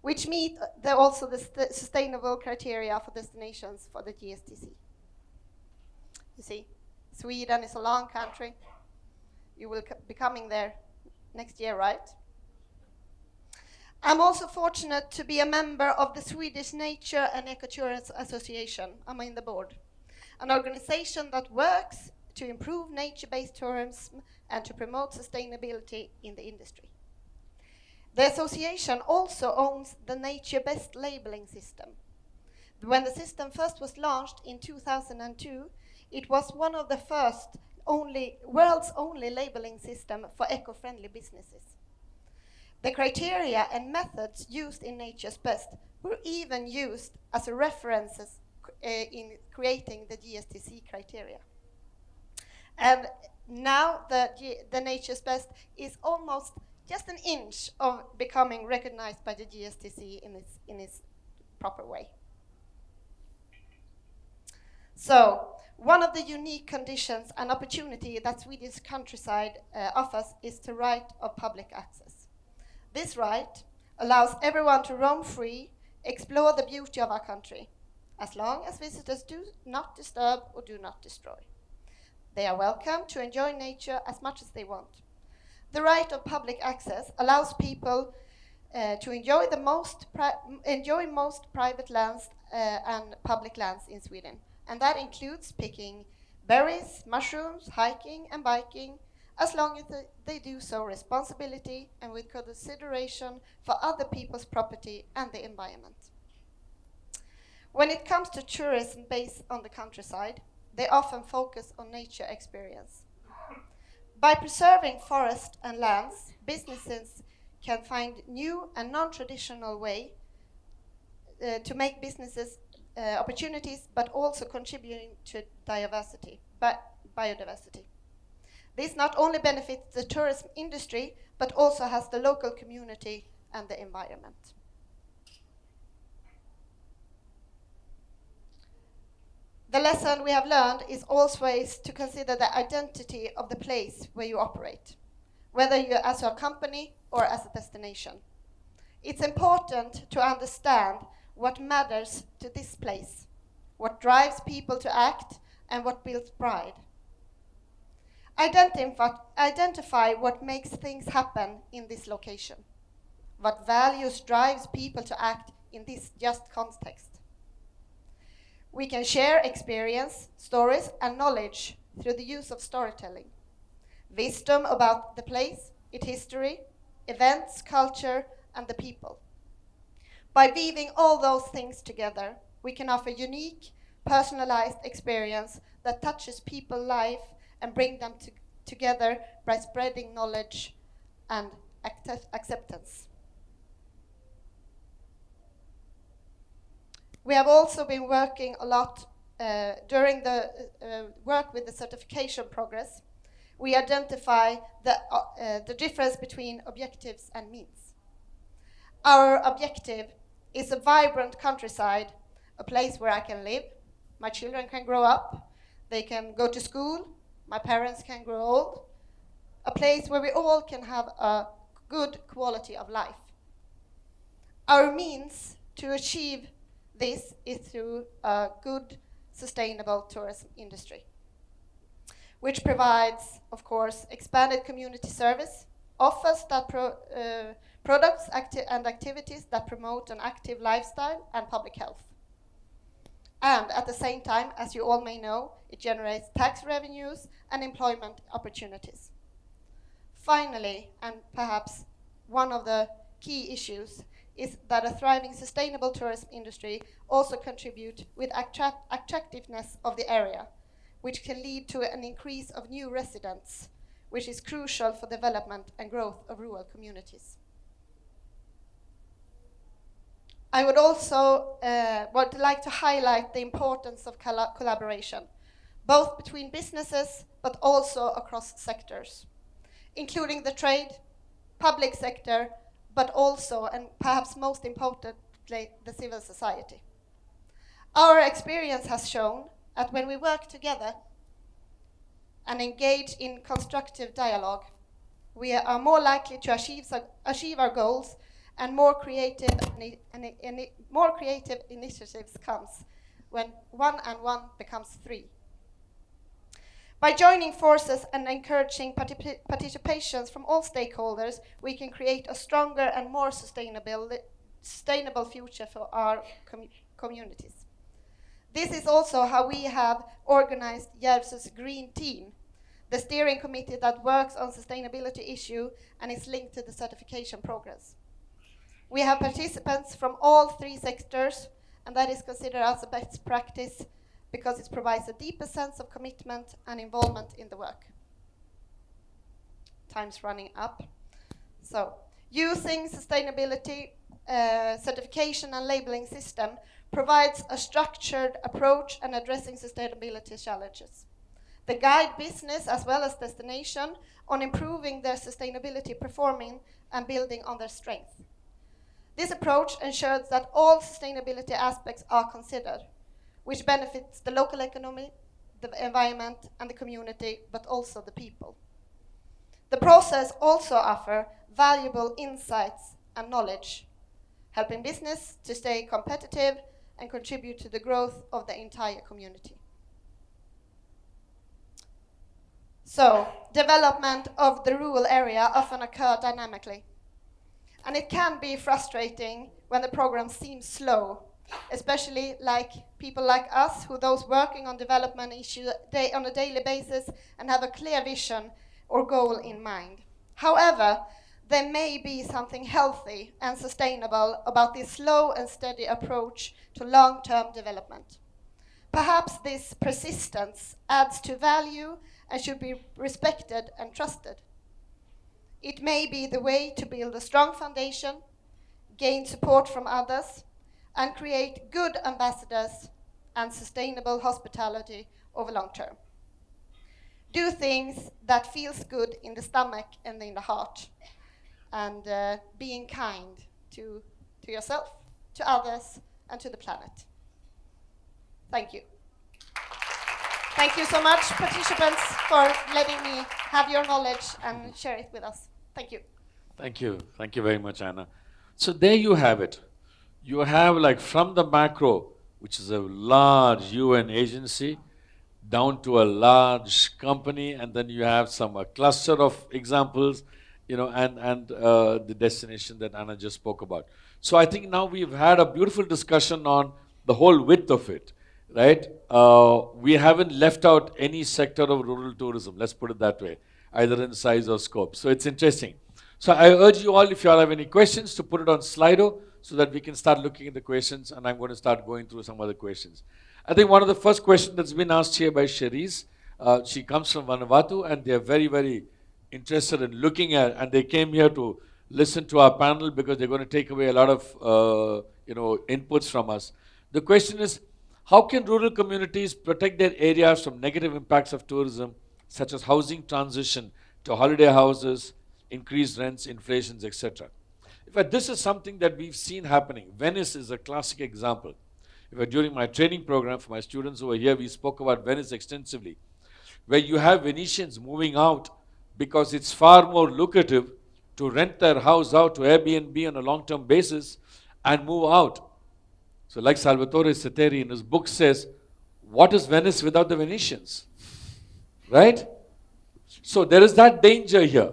which meet also the sustainable criteria for destinations for the GSTC. You see, Sweden is a long country. You will be coming there next year, right? I'm also fortunate to be a member of the Swedish Nature and Ecotourism Association. I'm in the board. An organization that works to improve nature-based tourism and to promote sustainability in the industry. The association also owns the Nature Best labeling system. When the system first was launched in 2002, it was one of the first world's only labeling system for eco-friendly businesses. The criteria and methods used in Nature's Best were even used as a references in creating the GSTC criteria. And now the Nature's Best is almost just an inch of becoming recognized by the GSTC in its proper way. So, one of the unique conditions and opportunity that Swedish countryside offers is the right of public access. This right allows everyone to roam free, explore the beauty of our country, as long as visitors do not disturb or do not destroy. They are welcome to enjoy nature as much as they want. The right of public access allows people to enjoy most private lands and public lands in Sweden. And that includes picking berries, mushrooms, hiking and biking, as long as they do so responsibly and with consideration for other people's property and the environment. When it comes to tourism based on the countryside, they often focus on nature experience. By preserving forests and lands, businesses can find new and non-traditional way to make businesses opportunities, but also contributing to diversity, biodiversity. This not only benefits the tourism industry, but also has the local community and the environment. The lesson we have learned is always to consider the identity of the place where you operate, whether you're as a company or as a destination. It's important to understand what matters to this place, what drives people to act, and what builds pride. Identify what makes things happen in this location, what values drives people to act in this just context. We can share experience, stories, and knowledge through the use of storytelling, wisdom about the place, its history, events, culture, and the people. By weaving all those things together, we can offer unique, personalized experience that touches people's life and bring them together by spreading knowledge and acceptance. We have also been working a lot during the work with the certification progress. We identify the difference between objectives and means. Our objective is a vibrant countryside, a place where I can live, my children can grow up, they can go to school, my parents can grow old, a place where we all can have a good quality of life. Our means to achieve this is through a good, sustainable tourism industry, which provides, of course, expanded community service, offers that products and activities that promote an active lifestyle and public health. And at the same time, as you all may know, it generates tax revenues and employment opportunities. Finally, and perhaps one of the key issues, is that a thriving sustainable tourism industry also contributes with attractiveness of the area, which can lead to an increase of new residents, which is crucial for development and growth of rural communities. I would also like to highlight the importance of collaboration, both between businesses but also across sectors, including the trade, public sector, but also, and perhaps most importantly, the civil society. Our experience has shown that when we work together and engage in constructive dialogue, we are more likely to achieve our goals, and more creative initiatives comes when 1 and 1 becomes 3. By joining forces and encouraging participations from all stakeholders, we can create a stronger and more sustainable future for our communities. This is also how we have organized Järvsö's Green Team, the steering committee that works on sustainability issue and is linked to the certification progress. We have participants from all 3 sectors, and that is considered as a best practice because it provides a deeper sense of commitment and involvement in the work. Time's running up. So, using sustainability certification and labeling system provides a structured approach in addressing sustainability challenges. They guide business as well as destination on improving their sustainability performing and building on their strength. This approach ensures that all sustainability aspects are considered, which benefits the local economy, the environment, and the community, but also the people. The process also offers valuable insights and knowledge, helping business to stay competitive and contribute to the growth of the entire community. So, development of the rural area often occurs dynamically, and it can be frustrating when the program seems slow, especially like people like us, who those working on development issues on a daily basis and have a clear vision or goal in mind. However, there may be something healthy and sustainable about this slow and steady approach to long-term development. Perhaps this persistence adds to value and should be respected and trusted. It may be the way to build a strong foundation, gain support from others, and create good ambassadors and sustainable hospitality over long term. Do things that feels good in the stomach and in the heart, and being kind to yourself, to others, and to the planet. Thank you. Thank you so much, participants, for letting me have your knowledge and share it with us. Thank you. Thank you. Thank you very much, Anna. So there you have it. You have like from the macro, which is a large UN agency, down to a large company, and then you have a cluster of examples, and the destination that Anna just spoke about. So I think now we've had a beautiful discussion on the whole width of it, right? We haven't left out any sector of rural tourism, let's put it that way, either in size or scope. So it's interesting. So I urge you all, if you all have any questions, to put it on Slido so that we can start looking at the questions, and I'm going to start going through some other questions. I think one of the first questions that's been asked here by Cherise, she comes from Vanuatu, and they're very, very interested in looking at, and they came here to listen to our panel because they're going to take away a lot of inputs from us. The question is, how can rural communities protect their areas from negative impacts of tourism, such as housing transition to holiday houses, increased rents, inflations, etc.? In fact, this is something that we've seen happening. Venice is a classic example. In fact, during my training program for my students who were here, we spoke about Venice extensively, where you have Venetians moving out because it's far more lucrative to rent their house out to Airbnb on a long-term basis and move out. So like Salvatore Setteri in his book says, what is Venice without the Venetians? Right? So there is that danger here.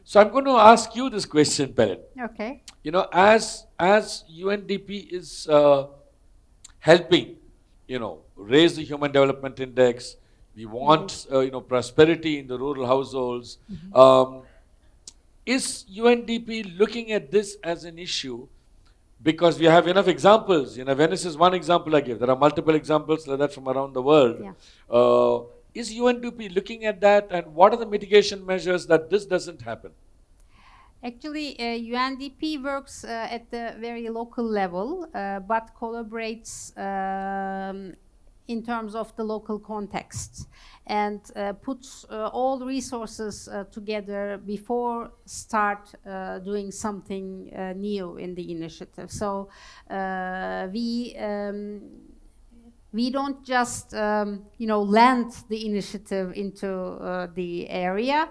So I'm going to ask you this question, Pelin. Okay. As UNDP is helping, raise the Human Development Index, we want, prosperity in the rural households. Is UNDP looking at this as an issue? Because we have enough examples. Venice is one example I gave. There are multiple examples like that from around the world. Yeah. Is UNDP looking at that, and what are the mitigation measures that this doesn't happen? Actually, UNDP works at the very local level, but collaborates in terms of the local context, and puts all resources together before start doing something new in the initiative. So we don't just, land the initiative into the area,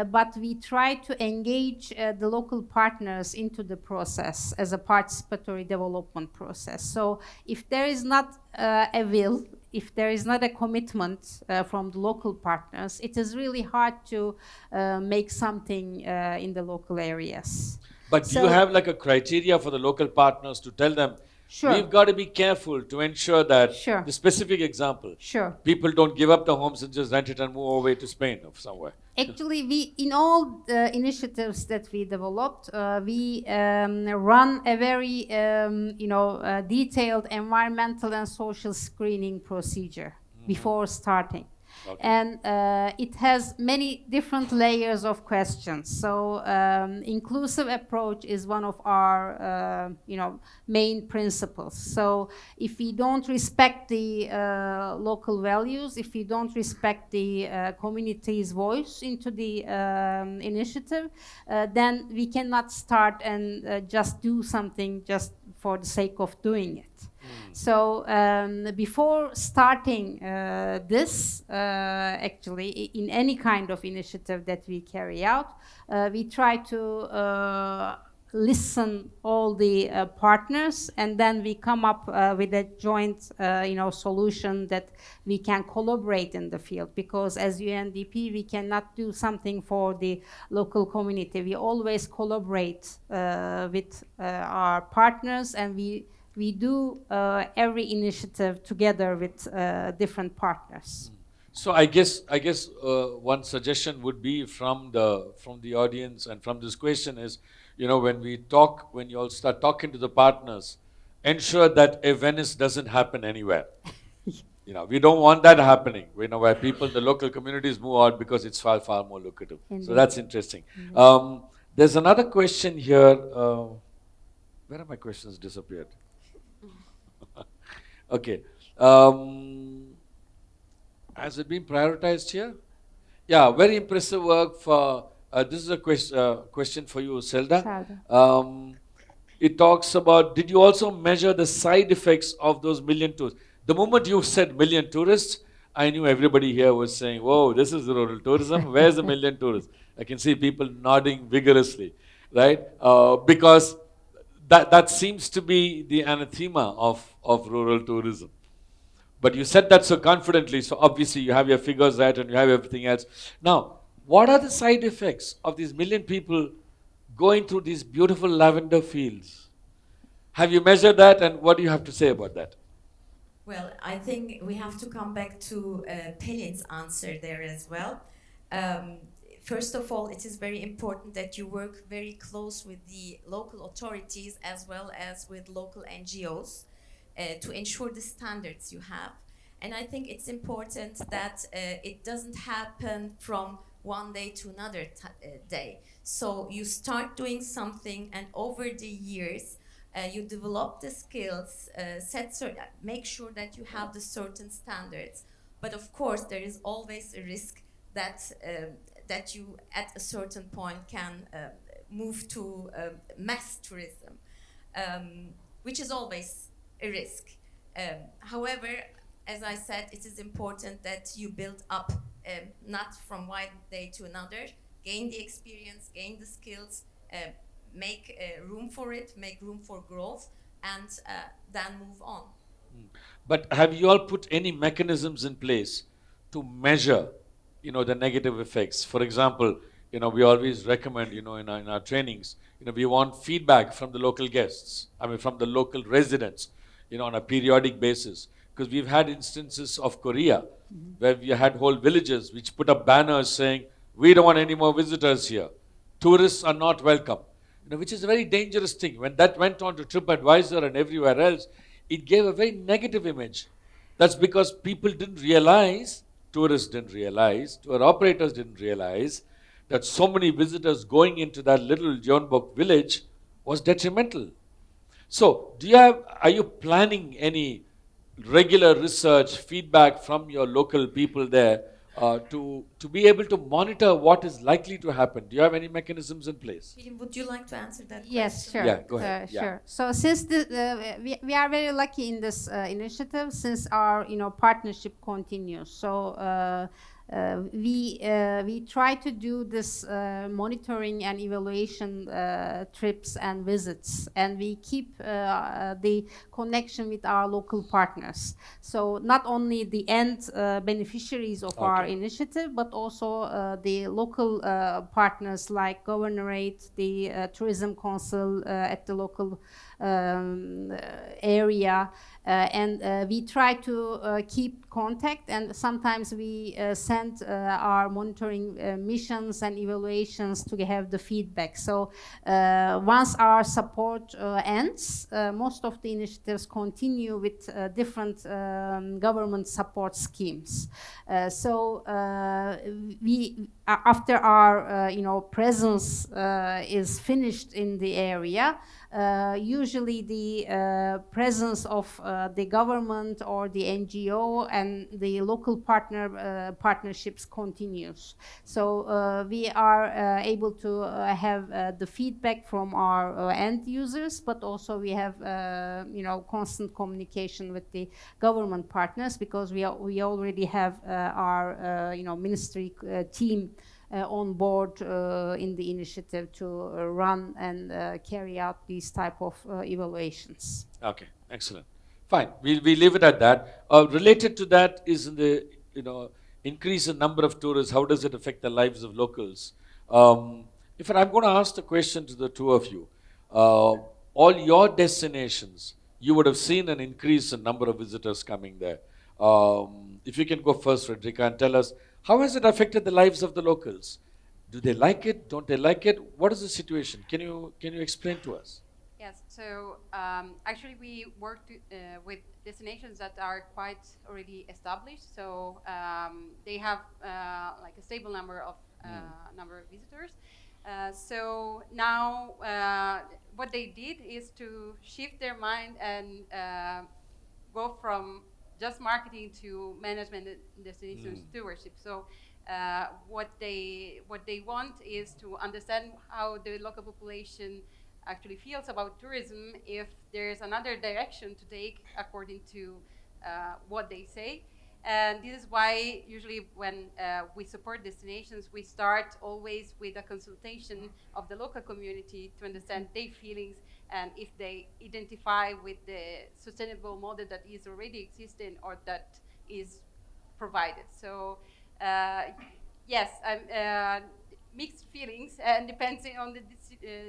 but we try to engage the local partners into the process as a participatory development process. So if there is not a will, if there is not a commitment from the local partners, it is really hard to make something in the local areas. But do you have like a criteria for the local partners to tell them, sure, we've got to be careful to ensure that, sure, the specific example, sure, people don't give up the homes and just rent it and move away to Spain or somewhere? Actually, we, in all the initiatives that we developed, we run a very, detailed environmental and social screening procedure before starting. Okay. And it has many different layers of questions. So inclusive approach is one of our main principles. So if we don't respect the local values, if we don't respect the community's voice into the initiative, then we cannot start and just do something just for the sake of doing it. So before starting this, actually, in any kind of initiative that we carry out, we try to listen all the partners, and then we come up with a joint, solution that we can collaborate in the field. Because as UNDP, we cannot do something for the local community. We always collaborate with our partners, and we do every initiative together with different partners. So I guess one suggestion would be from the audience and from this question is, when you all start talking to the partners, ensure that a Venice doesn't happen anywhere. We don't want that happening. Where people, the local communities move out because it's far more lucrative. Indeed. So that's interesting. There's another question here. Where have my questions disappeared? Okay. Has it been prioritized here? Yeah, very impressive work for. This is a question for you, Selda. Selda. It talks about, did you also measure the side effects of those million tourists? The moment you said million tourists, I knew everybody here was saying, whoa, this is rural tourism. Where's the million tourists? I can see people nodding vigorously, right? Because that seems to be the anathema of rural tourism. But you said that so confidently, so obviously you have your figures right and you have everything else. Now, what are the side effects of these million people going through these beautiful lavender fields? Have you measured that, and what do you have to say about that? Well, I think we have to come back to Pelin's answer there as well. Um, First of all, it is very important that you work very close with the local authorities as well as with local NGOs to ensure the standards you have. And I think it's important that it doesn't happen from one day to another day. So you start doing something, and over the years, you develop the skills, make sure that you have the certain standards. But of course, there is always a risk that that you, at a certain point, can move to mass tourism, which is always a risk. However, as I said, it is important that you build up, not from one day to another, gain the experience, gain the skills, make room for it, make room for growth, and then move on. But have you all put any mechanisms in place to measure, the negative effects? For example, we always recommend, in our trainings, we want feedback from the local guests. I mean, from the local residents, on a periodic basis. Because we've had instances of Korea where we had whole villages which put up banners saying, we don't want any more visitors here. Tourists are not welcome. Which is a very dangerous thing. When that went on to TripAdvisor and everywhere else, it gave a very negative image. That's because people didn't realize, tourists didn't realize, tour operators didn't realize that so many visitors going into that little Jeonbuk village was detrimental. So, are you planning any regular research, feedback from your local people there to be able to monitor what is likely to happen? Do you have any mechanisms in place? Pelin, would you like to answer that Yes, question? sure. Yeah, go ahead. Yeah. Sure. So since we are very lucky in this initiative, since our partnership continues. So we try to do this monitoring and evaluation trips and visits, and we keep the connection with our local partners. So not only the end beneficiaries of our initiative, but also the local partners like governorate, the tourism council at the local area, and we try to keep contact, and sometimes we send our monitoring missions and evaluations to have the feedback. So once our support ends, most of the initiatives continue with different government support schemes. So we after our presence is finished in the area, usually the presence of the government or the NGO and the local partnerships continues. So we are able to have the feedback from our end users, but also we have constant communication with the government partners, because we already have our ministry team on board in the initiative to run and carry out these type of evaluations. Okay, excellent. Fine, we leave it at that. Related to that is the increase in number of tourists. How does it affect the lives of locals? If I'm going to ask the question to the two of you, all your destinations, you would have seen an increase in number of visitors coming there. If you can go first, Frederica, and tell us, how has it affected the lives of the locals? Do they like it? Don't they like it? What is the situation? Can you explain to us? Yes, so actually we work with destinations that are quite already established, so they have like a stable number of visitors. So now what they did is to shift their mind and go from just marketing to management and destination stewardship. So what they want is to understand how the local population actually feels about tourism, if there's another direction to take according to what they say. And this is why usually when we support destinations, we start always with a consultation of the local community to understand their feelings and if they identify with the sustainable model that is already existing or that is provided. So yes, mixed feelings and depending on the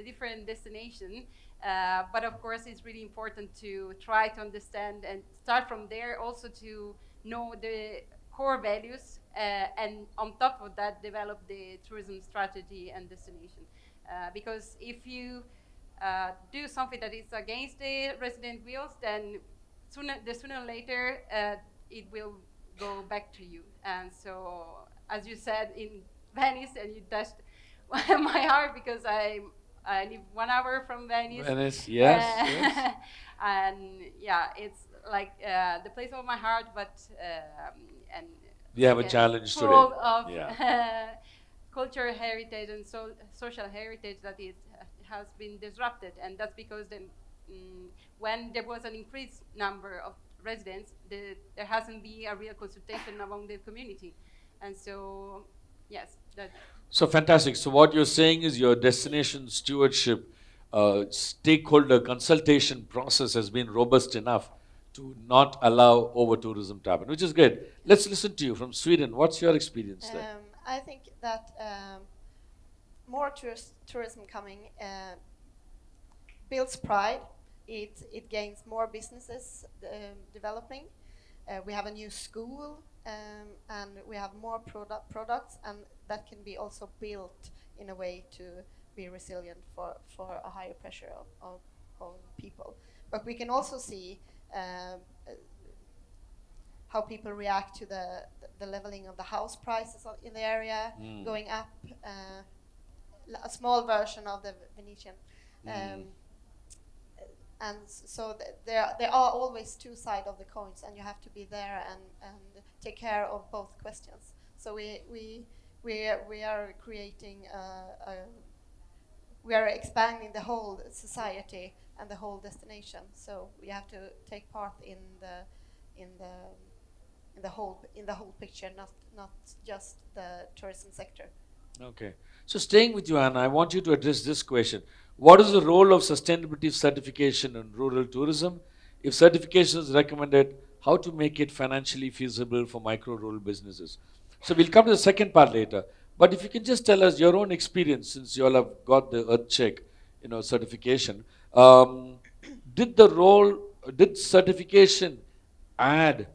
different destination. But of course, it's really important to try to understand and start from there also to know the core values and on top of that develop the tourism strategy and destination. Because if you do something that is against the resident wheels, then sooner or later it will go back to you. And so, as you said in Venice, and you touched my heart because I live 1 hour from Venice. Venice, yes, yes. And yeah, it's like the place of my heart, but and We have a again, challenge full today. of Yeah. cultural heritage and social heritage that it has been disrupted, and that's because when there was an increased number of residents, there hasn't been a real consultation among the community, and so yes, that. So fantastic. So what you're saying is your destination stewardship stakeholder consultation process has been robust enough to not allow over tourism to happen, which is great. Let's listen to you from Sweden. What's your experience there? I think that more tourism coming builds pride. It gains more businesses developing. We have a new school, and we have more products, and that can be also built in a way to be resilient for a higher pressure of people. But we can also see how people react to the leveling of the house prices in the area going up. A small version of the Venetian. And so there are always two sides of the coins, and you have to be there and take care of both questions. So we are creating we are expanding the whole society and the whole destination. So we have to take part in the whole picture, not just the tourism sector. Okay. So staying with you, Anna, I want you to address this question. What is the role of sustainability certification in rural tourism? If certification is recommended, how to make it financially feasible for micro-rural businesses? So we'll come to the second part later. But if you can just tell us your own experience, since you all have got the Earth Check, certification. Did certification add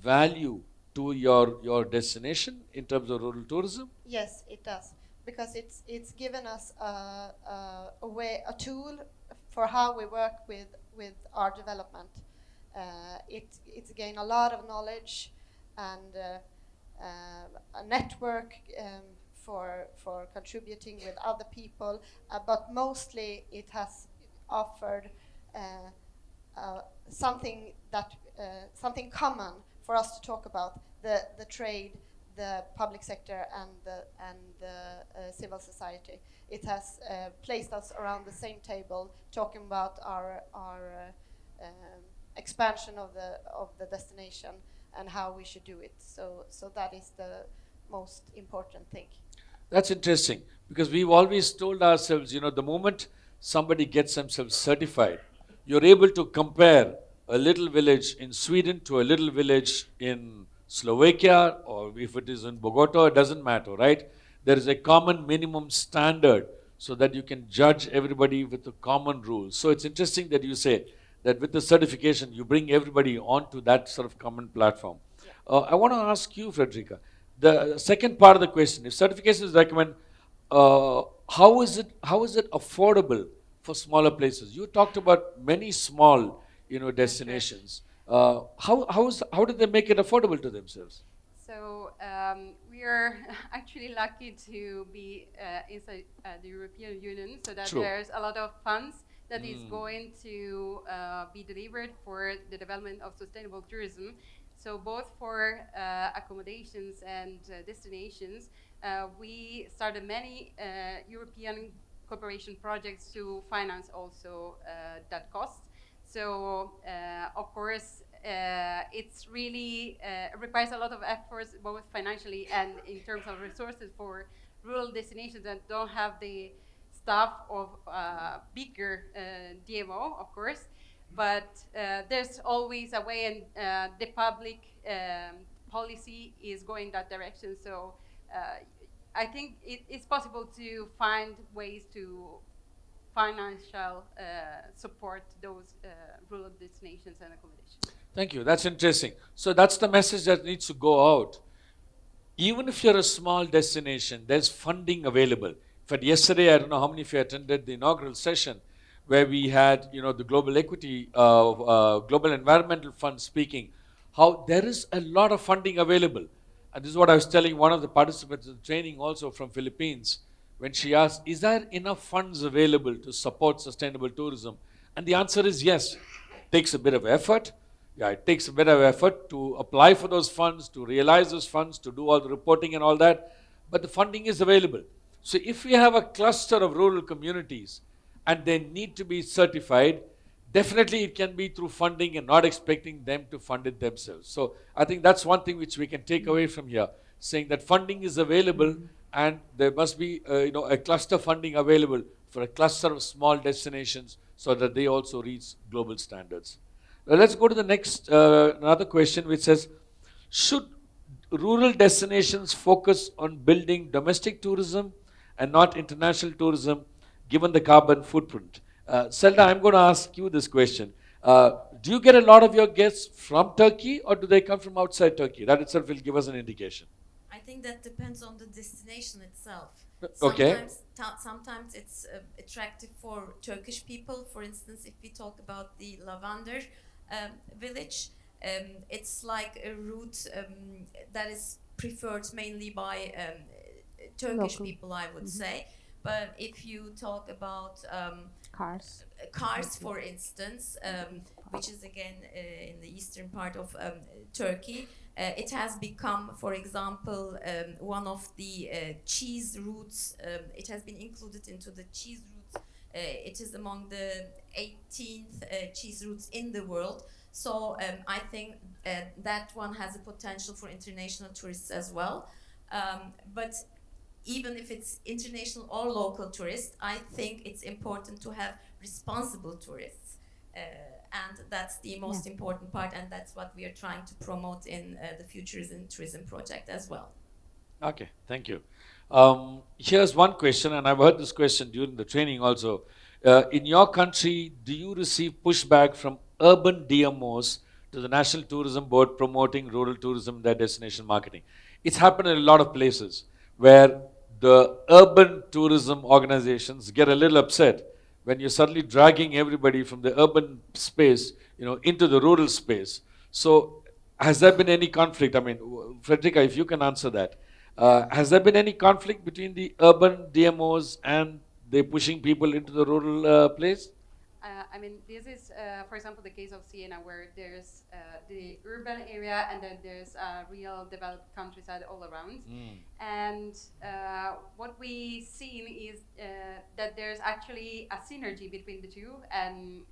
value to your destination in terms of rural tourism? Yes, it does, because it's given us a tool for how we work with our development. It's gained a lot of knowledge and a network for contributing with other people, but mostly it has offered something common for us to talk about: the trade, the public sector, and the civil society. It has placed us around the same table, talking about our expansion of the destination and how we should do it. So that is the most important thing. That's interesting, because we've always told ourselves, the moment somebody gets themselves certified, you're able to compare a little village in Sweden to a little village in Slovakia, or if it is in Bogota, it doesn't matter, right? There is a common minimum standard so that you can judge everybody with a common rule. So it's interesting that you say that with the certification, you bring everybody onto that sort of common platform. I want to ask you, Frederica, the second part of the question: if certification is recommended, how is it affordable for smaller places? You talked about many small, destinations. How did they make it affordable to themselves? So we are actually lucky to be inside the European Union, so that True. there's a lot of funds that is going to be delivered for the development of sustainable tourism. So both for accommodations and destinations, we started many European cooperation projects to finance also that cost. So of course, it's really requires a lot of efforts, both financially and in terms of resources for rural destinations that don't have the staff of bigger DMO, of course. But there's always a way, and the public policy is going that direction. So I think it's possible to find ways to financial support those rural destinations and accommodations. Thank you. That's interesting. So that's the message that needs to go out. Even if you're a small destination, there's funding available. In fact, yesterday, I don't know how many of you attended the inaugural session where we had, the Global Equity, Global Environmental Fund speaking, how there is a lot of funding available. And this is what I was telling one of the participants in training also from Philippines, when she asked, is there enough funds available to support sustainable tourism? And the answer is yes. It takes a bit of effort. Yeah, it takes a bit of effort to apply for those funds, to realize those funds, to do all the reporting and all that. But the funding is available. So if we have a cluster of rural communities and they need to be certified, definitely it can be through funding and not expecting them to fund it themselves. So I think that's one thing which we can take away from here, saying that funding is available and there must be a cluster funding available for a cluster of small destinations so that they also reach global standards. Let's go to the next, another question which says, should rural destinations focus on building domestic tourism and not international tourism, given the carbon footprint? Selda, I'm going to ask you this question. Do you get a lot of your guests from Turkey or do they come from outside Turkey? That itself will give us an indication. I think that depends on the destination itself. Okay. Sometimes it's attractive for Turkish people. For instance, if we talk about the Lavender village, it's like a route that is preferred mainly by Turkish Local. people, I would say. But if you talk about Cars. cars, for instance, which is again in the eastern part of Turkey, it has become, for example, one of the cheese routes. It has been included into the cheese routes. It is among the 18th cheese routes in the world. So I think that one has a potential for international tourists as well. But even if it's international or local tourists, I think it's important to have responsible tourists. And that's the most important part, and that's what we are trying to promote in the Futures in Tourism project as well. Okay, thank you. Here's one question, and I've heard this question during the training also. In your country, do you receive pushback from urban DMOs to the National Tourism Board promoting rural tourism in their destination marketing? It's happened in a lot of places where the urban tourism organizations get a little upset when you're suddenly dragging everybody from the urban space, into the rural space. So has there been any conflict? I mean, Frederica, if you can answer that. Has there been any conflict between the urban DMOs and they pushing people into the rural place? I mean, this is, for example, the case of Siena, where there's the urban area and then there's real developed countryside all around. And what we've seen is that there's actually a synergy between the two. And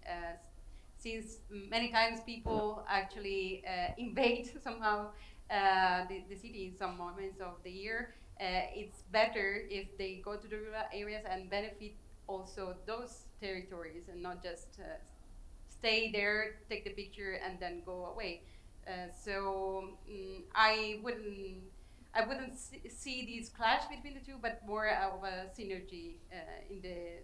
since many times people actually invade somehow the city in some moments of the year, it's better if they go to the rural areas and benefit also those territories and not just stay there, take the picture, and then go away. I wouldn't see these clash between the two, but more of a synergy in the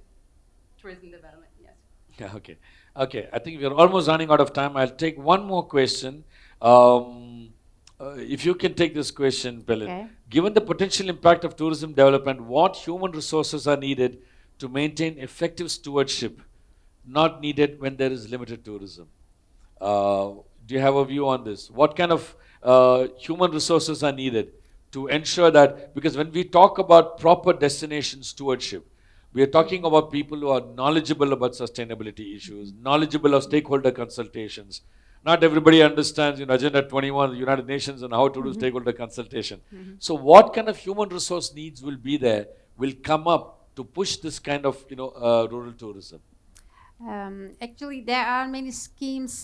tourism development. Yes. Yeah, okay. Okay, I think we're almost running out of time. I'll take one more question. If you can take this question, Pelin. Okay. Given the potential impact of tourism development, what human resources are needed to maintain effective stewardship, not needed when there is limited tourism? Do you have a view on this? What kind of human resources are needed to ensure that, because when we talk about proper destination stewardship, We are talking about people who are knowledgeable about sustainability issues, knowledgeable of stakeholder consultations. Not everybody understands, Agenda 21, the United Nations, and how to do stakeholder consultation. So what kind of human resource needs will be there, will come up to push this kind of, rural tourism? Actually, there are many schemes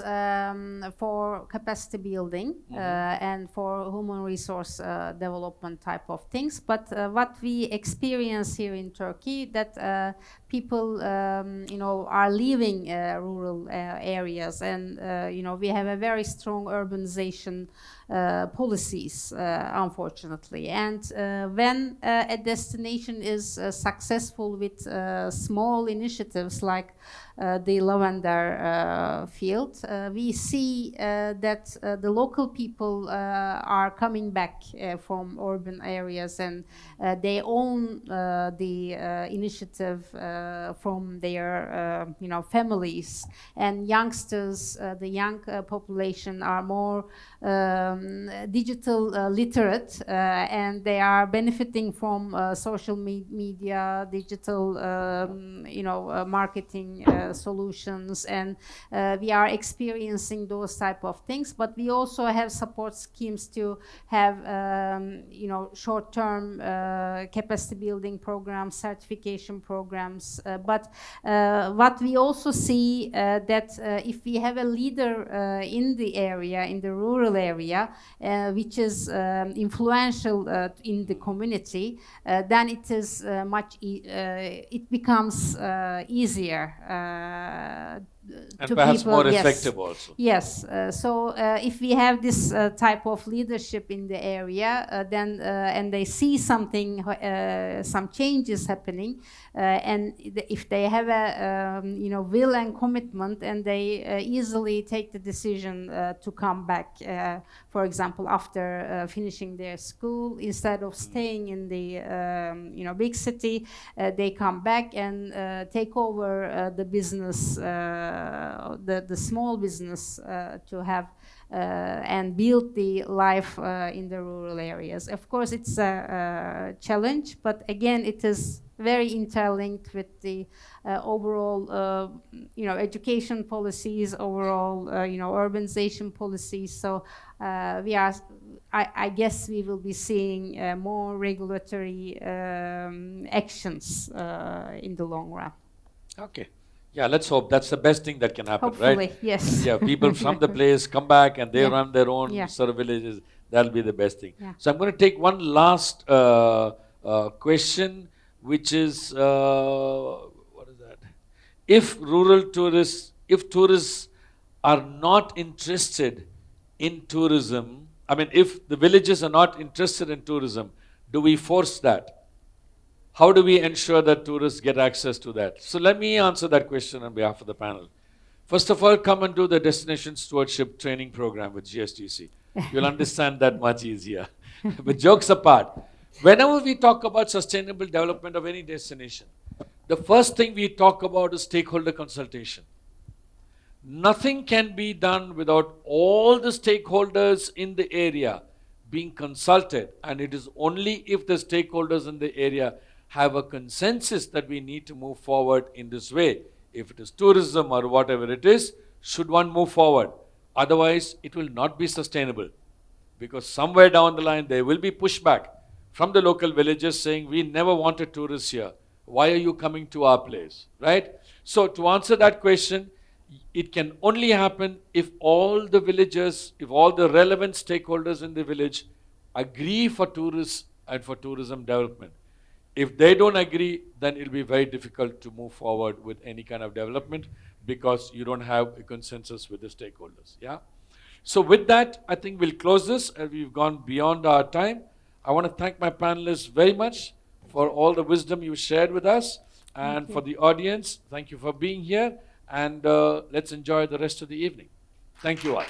for capacity building and for human resource development type of things. But what we experience here in Turkey, that people, are leaving rural areas, and we have a very strong urbanization policies, unfortunately. And when a destination is successful with small initiatives like the lavender field, we see that the local people are coming back from urban areas, and they own the initiative from their families. And youngsters, the young population, are more digital literate, and they are benefiting from social media, digital marketing solutions, and we are experiencing those type of things. But we also have support schemes to have short-term capacity building programs, certification programs. But what we also see that if we have a leader in the area, in the rural area, which is influential in the community, then it is it becomes easier And to perhaps people. more Yes. effective also. Yes. So if we have this type of leadership in the area, then and they see something, some changes happening, and if they have a will and commitment, and they easily take the decision to come back, for example, after finishing their school, instead of staying in the big city, they come back and take over the business, the small business, to have and build the life in the rural areas. Of course, it's a challenge, but again, it is very interlinked with the overall, education policies, overall, urbanization policies. So we are. I guess we will be seeing more regulatory actions in the long run. Okay. Yeah, let's hope. That's the best thing that can happen, Hopefully, right? yes. Yeah, people from the place come back and they Yeah. run their own Yeah. sort of villages. That'll be the best thing. Yeah. So I'm going to take one last question, which is, what is that? If tourists are not interested in tourism, if the villages are not interested in tourism, do we force that? How do we ensure that tourists get access to that? So let me answer that question on behalf of the panel. First of all, come and do the Destination Stewardship Training Program with GSTC. You'll understand that much easier. But jokes apart, whenever we talk about sustainable development of any destination, the first thing we talk about is stakeholder consultation. Nothing can be done without all the stakeholders in the area being consulted, and it is only if the stakeholders in the area have a consensus that we need to move forward in this way. If it is tourism or whatever it is, should one move forward. Otherwise, it will not be sustainable, because somewhere down the line there will be pushback from the local villages saying, we never wanted tourists here. Why are you coming to our place, right? So to answer that question, it can only happen if all the villagers, if all the relevant stakeholders in the village agree for tourists and for tourism development. If they don't agree, then it'll be very difficult to move forward with any kind of development, because you don't have a consensus with the stakeholders, yeah? So with that, I think we'll close this. We've gone beyond our time. I want to thank my panelists very much for all the wisdom you shared with us. And for the audience, thank you for being here. And let's enjoy the rest of the evening. Thank you all.